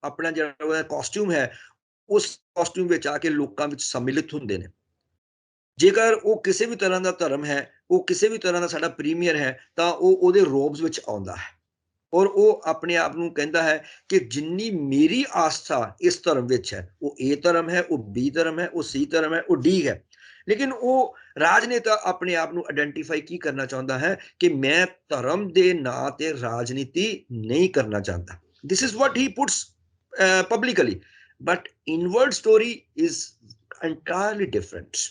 ਆਪਣਾ ਜਿਹੜਾ ਕਾਸਟਿਊਮ ਹੈ ਉਸ ਕਾਸਟਿਊਮ ਵਿੱਚ ਆ ਕੇ ਲੋਕਾਂ ਵਿੱਚ ਸੰਮਿਲਿਤ ਹੁੰਦੇ ਨੇ। ਜੇਕਰ ਉਹ ਕਿਸੇ ਵੀ ਤਰ੍ਹਾਂ ਦਾ ਧਰਮ ਹੈ, ਉਹ ਕਿਸੇ ਵੀ ਤਰ੍ਹਾਂ ਦਾ ਸਾਡਾ ਪ੍ਰੀਮੀਅਰ ਹੈ, ਤਾਂ ਉਹ ਉਹਦੇ ਰੋਬਸ ਵਿੱਚ ਆਉਂਦਾ ਹੈ ਔਰ ਉਹ ਆਪਣੇ ਆਪ ਨੂੰ ਕਹਿੰਦਾ ਹੈ ਕਿ ਜਿੰਨੀ ਮੇਰੀ ਆਸਥਾ ਇਸ ਧਰਮ ਵਿੱਚ ਹੈ, ਉਹ ਏ ਧਰਮ ਹੈ, ਉਹ ਬੀ ਧਰਮ ਹੈ, ਉਹ ਸੀ ਧਰਮ ਹੈ, ਉਹ ਡੀ ਹੈ। ਲੇਕਿਨ ਉਹ ਰਾਜਨੇਤਾ ਆਪਣੇ ਆਪ ਨੂੰ ਆਇਡੈਂਟੀਫਾਈ ਕੀ ਕਰਨਾ ਚਾਹੁੰਦਾ ਹੈ ਕਿ ਮੈਂ ਧਰਮ ਦੇ ਨਾਂ ਤੇ ਰਾਜਨੀਤੀ ਨਹੀਂ ਕਰਨਾ ਚਾਹੁੰਦਾ। This is what he puts publicly, but inward story is entirely different।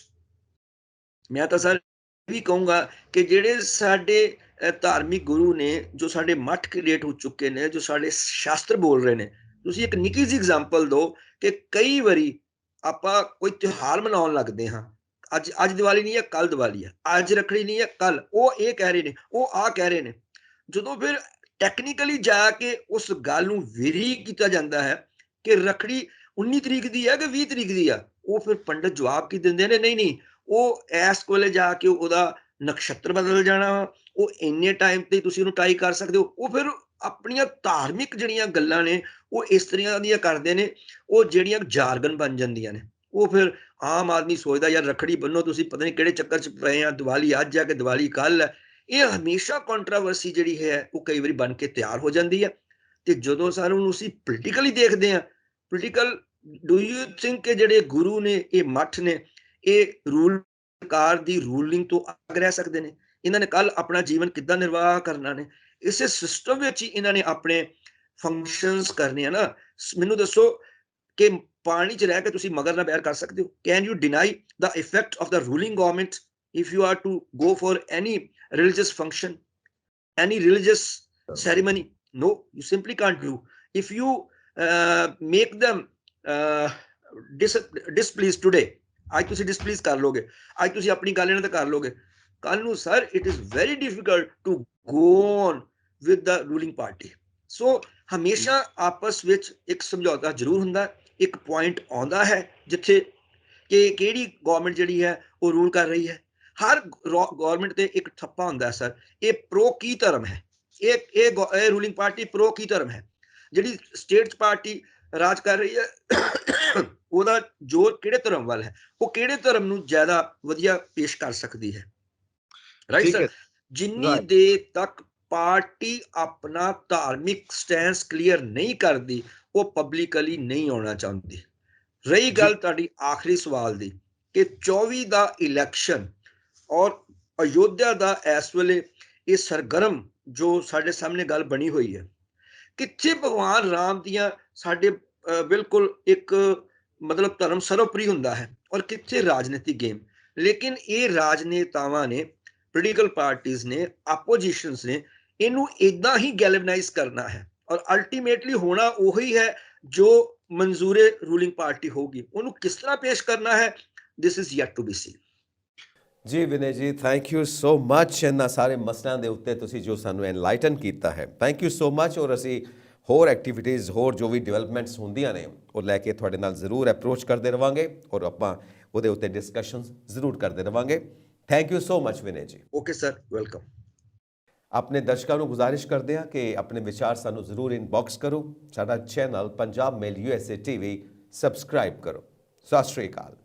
ਮੈਂ ਤਾਂ ਸਰ ਵੀ ਕਹੂੰਗਾ ਕਿ ਜਿਹੜੇ ਸਾਡੇ ਧਾਰਮਿਕ ਗੁਰੂ ਨੇ, ਜੋ ਸਾਡੇ ਮੱਠ ਕ੍ਰੀਏਟ ਹੋ ਚੁੱਕੇ ਨੇ, ਜੋ ਸਾਡੇ ਸ਼ਾਸਤਰ ਬੋਲ ਰਹੇ ਨੇ, ਤੁਸੀਂ ਇੱਕ ਨਿੱਕੀ ਜਿਹੀ ਐਗਜ਼ਾਮਪਲ ਦਿਓ ਕਿ ਕਈ ਵਾਰੀ ਆਪਾਂ ਕੋਈ ਤਿਉਹਾਰ ਮਨਾਉਣ ਲੱਗਦੇ ਹਾਂ। ਅੱਜ ਦੀਵਾਲੀ ਨਹੀਂ ਹੈ, ਕੱਲ ਦੀਵਾਲੀ ਹੈ, ਅੱਜ ਰੱਖੜੀ ਨਹੀਂ ਹੈ, ਕੱਲ ਉਹ ਇਹ ਕਹਿ ਰਹੇ ਨੇ, ਉਹ ਆਹ ਕਹਿ ਰਹੇ ਨੇ। ਜਦੋਂ ਫਿਰ ਟੈਕਨੀਕਲੀ ਜਾ ਕੇ ਉਸ ਗੱਲ ਨੂੰ ਵੇਰੀ ਕੀਤਾ ਜਾਂਦਾ ਹੈ ਕਿ ਰੱਖੜੀ 19 ਤਰੀਕ ਦੀ ਹੈ ਕਿ 20 ਤਰੀਕ ਦੀ ਆ, ਉਹ ਫਿਰ ਪੰਡਤ ਜਵਾਬ ਕੀ ਦਿੰਦੇ ਨੇ, ਨਹੀਂ ਉਹ ਇਸ ਕੋਲੇ ਜਾ ਕੇ ਉਹਦਾ ਨਕਸ਼ਤਰ ਬਦਲ ਜਾਣਾ, ਉਹ ਇੰਨੇ ਟਾਈਮ ਤੇ ਤੁਸੀਂ ਉਹਨੂੰ ਟਾਈ ਕਰ ਸਕਦੇ ਹੋ। ਉਹ ਫਿਰ ਆਪਣੀਆਂ ਧਾਰਮਿਕ ਜਿਹੜੀਆਂ ਗੱਲਾਂ ਨੇ ਉਹ ਇਸ ਤਰ੍ਹਾਂ ਦੀਆਂ ਕਰਦੇ ਨੇ, ਉਹ ਜਿਹੜੀਆਂ ਜਾਰਗਨ ਬਣ ਜਾਂਦੀਆਂ ਨੇ। ਉਹ ਫਿਰ ਆਮ ਆਦਮੀ ਸੋਚਦਾ ਯਾਰ ਰੱਖੜੀ ਬੰਨੋ, ਤੁਸੀਂ ਪਤਾ ਨਹੀਂ ਕਿਹੜੇ ਚੱਕਰ 'ਚ ਪਏ ਆ, ਦੀਵਾਲੀ ਅੱਜ ਆ ਕਿ ਦੀਵਾਲੀ ਕੱਲ੍ਹ ਹੈ। ਇਹ ਹਮੇਸ਼ਾ ਕੰਟਰੋਵਰਸੀ ਜਿਹੜੀ ਹੈ ਉਹ ਕਈ ਵਾਰੀ ਬਣ ਕੇ ਤਿਆਰ ਹੋ ਜਾਂਦੀ ਹੈ। ਤੇ ਜਦੋਂ ਸਾਨੂੰ ਅਸੀਂ ਪੋਲੀਟੀਕਲੀ ਦੇਖਦੇ ਹਾਂ, ਪੋਲੀਟੀਕਲ, ਡੂ ਯੂ ਥਿੰਕ ਕਿ ਜਿਹੜੇ ਗੁਰੂ ਨੇ, ਇਹ ਮੱਠ ਨੇ, ਇਹ ਰੂਲ ਸਰਕਾਰ ਦੀ ਰੂਲਿੰਗ ਤੋਂ ਅਲੱਗ ਰਹਿ ਸਕਦੇ ਨੇ? ਇਹਨਾਂ ਨੇ ਕੱਲ ਆਪਣਾ ਜੀਵਨ ਕਿੱਦਾਂ ਨਿਰਵਾਹ ਕਰਨਾ ਨੇ? ਇਸੇ ਸਿਸਟਮ ਵਿੱਚ ਹੀ ਇਹਨਾਂ ਨੇ ਆਪਣੇ ਫੰਕਸ਼ਨਸ ਕਰਨੇ ਆ ਨਾ। ਮੈਨੂੰ ਦੱਸੋ ਕਿ ਪਾਣੀ 'ਚ ਰਹਿ ਕੇ ਤੁਸੀਂ ਮਗਰ ਨਾ ਬੈਰ ਕਰ ਸਕਦੇ ਹੋ? Can you deny the effect of the ruling government if you are to go for any religious function, any religious ceremony? No, you simply can't do. If you make them displeased today, ਅੱਜ ਤੁਸੀਂ displease ਕਰ ਲੋਗੇ, ਅੱਜ ਤੁਸੀਂ ਆਪਣੀ ਗੱਲ ਇਹਨਾਂ ਤੇ ਕਰ ਲੋਗੇ, ਕੱਲ ਨੂੰ sir it is very difficult to go on with the ruling party. ਸੋ ਹਮੇਸ਼ਾ ਆਪਸ ਵਿੱਚ ਇੱਕ ਸਮਝੌਤਾ ਜ਼ਰੂਰ ਹੁੰਦਾ, ਇੱਕ ਪੁਆਇੰਟ ਆਉਂਦਾ ਹੈ ਜਿੱਥੇ ਕਿ ਕਿਹੜੀ ਗਵਰਨਮੈਂਟ ਜਿਹੜੀ ਹੈ ਉਹ ਰੂਲ ਕਰ ਰਹੀ ਹੈ। ਹਰ ਗਵਰਨਮੈਂਟ ਤੇ ਇੱਕ ਠੱਪਾ ਹੁੰਦਾ ਸਰ, ਇਹ ਪ੍ਰੋ ਕੀ ਧਰਮ ਹੈ, ਇਹ ਰੂਲਿੰਗ ਪਾਰਟੀ ਪ੍ਰੋ ਕੀ ਧਰਮ ਹੈ। ਜਿਹੜੀ ਸਟੇਟ ਪਾਰਟੀ ਰਾਜ ਕਰ ਰਹੀ ਹੈ ਉਹਦਾ ਜ਼ੋਰ ਕਿਹੜੇ ਧਰਮ ਵੱਲ ਹੈ, ਉਹ ਕਿਹੜੇ ਧਰਮ ਨੂੰ ਜ਼ਿਆਦਾ ਵਧੀਆ ਪੇਸ਼ ਕਰ ਸਕਦੀ ਹੈ। ਰਾਈਟ ਸਰ, ਜਿੰਨੀ ਦੇਰ ਤੱਕ ਪਾਰਟੀ ਆਪਣਾ ਧਾਰਮਿਕ ਸਟੈਂਸ ਕਲੀਅਰ ਨਹੀਂ ਕਰਦੀ, ਉਹ ਪਬਲਿਕਲੀ ਨਹੀਂ ਆਉਣਾ ਚਾਹੁੰਦੀ। ਰਹੀ ਗੱਲ ਤੁਹਾਡੀ ਆਖਰੀ ਸਵਾਲ ਦੀ ਕਿ 24 ਦਾ ਇਲੈਕਸ਼ਨ ਔਰ ਅਯੋਧਿਆ ਦਾ ਇਸ ਵੇਲੇ ਇਹ ਸਰਗਰਮ ਜੋ ਸਾਡੇ ਸਾਹਮਣੇ ਗੱਲ ਬਣੀ ਹੋਈ ਹੈ, ਕਿੱਥੇ ਭਗਵਾਨ ਰਾਮ ਦੀਆਂ ਸਾਡੇ ਬਿਲਕੁਲ ਇੱਕ ਮਤਲਬ ਧਰਮ ਸਰਵੋਪਰੀ ਹੁੰਦਾ ਹੈ ਔਰ ਕਿੱਥੇ ਰਾਜਨੀਤਿਕ ਗੇਮ। ਲੇਕਿਨ ਇਹ ਰਾਜਨੇਤਾਵਾਂ ਨੇ, ਪੋਲੀਟੀਕਲ ਪਾਰਟੀਆਂ ਨੇ, ਆਪੋਜੀਸ਼ਨਸ ਨੇ ਇਹਨੂੰ ਇਦਾਂ ਹੀ ਗੈਲਵਨਾਈਜ਼ ਕਰਨਾ ਹੈ ਔਰ ਅਲਟੀਮੇਟਲੀ ਹੋਣਾ ਉਹੀ ਹੈ ਜੋ ਮਨਜ਼ੂਰੇ ਰੂਲਿੰਗ ਪਾਰਟੀ ਹੋਗੀ। ਉਹਨੂੰ ਕਿਸ ਤਰ੍ਹਾਂ ਪੇਸ਼ ਕਰਨਾ ਹੈ, this is yet to be seen. ਜੀ ਵਿਨੇ ਜੀ, ਥੈਂਕ ਯੂ ਸੋ ਮਚ ਇਹਨਾਂ ਸਾਰੇ ਮਸਲਿਆਂ ਦੇ ਉੱਤੇ ਤੁਸੀਂ ਜੋ ਸਾਨੂੰ ਐਨਲਾਈਟਨ ਕੀਤਾ ਹੈ, ਥੈਂਕ ਯੂ ਸੋ ਮਚ। ਔਰ ਅਸੀਂ ਹੋਰ ਐਕਟੀਵਿਟੀਜ਼, ਹੋਰ ਜੋ ਵੀ ਡਿਵੈਲਪਮੈਂਟਸ ਹੁੰਦੀਆਂ ਨੇ ਉਹ ਲੈ ਕੇ ਤੁਹਾਡੇ ਨਾਲ ਜ਼ਰੂਰ ਅਪਰੋਚ ਕਰਦੇ ਰਵਾਂਗੇ ਔਰ ਆਪਾਂ ਉਹਦੇ ਉੱਤੇ ਡਿਸਕਸ਼ਨਸ ਜ਼ਰੂਰ ਕਰਦੇ ਰਵਾਂਗੇ। Thank you so much Vinay ji. Okay sir, welcome. ਆਪਣੇ ਦਰਸ਼ਕਾਂ ਨੂੰ ਗੁਜ਼ਾਰਿਸ਼ ਕਰਦੇ ਹਾਂ ਕਿ ਆਪਣੇ ਵਿਚਾਰ ਸਾਨੂੰ ਜ਼ਰੂਰ ਇਨਬਾਕਸ ਕਰੋ। ਸਾਡਾ ਚੈਨਲ ਪੰਜਾਬ ਮੇਲ USA TV ਸਬਸਕ੍ਰਾਈਬ ਕਰੋ। ਸਤਿ ਸ਼੍ਰੀ ਅਕਾਲ।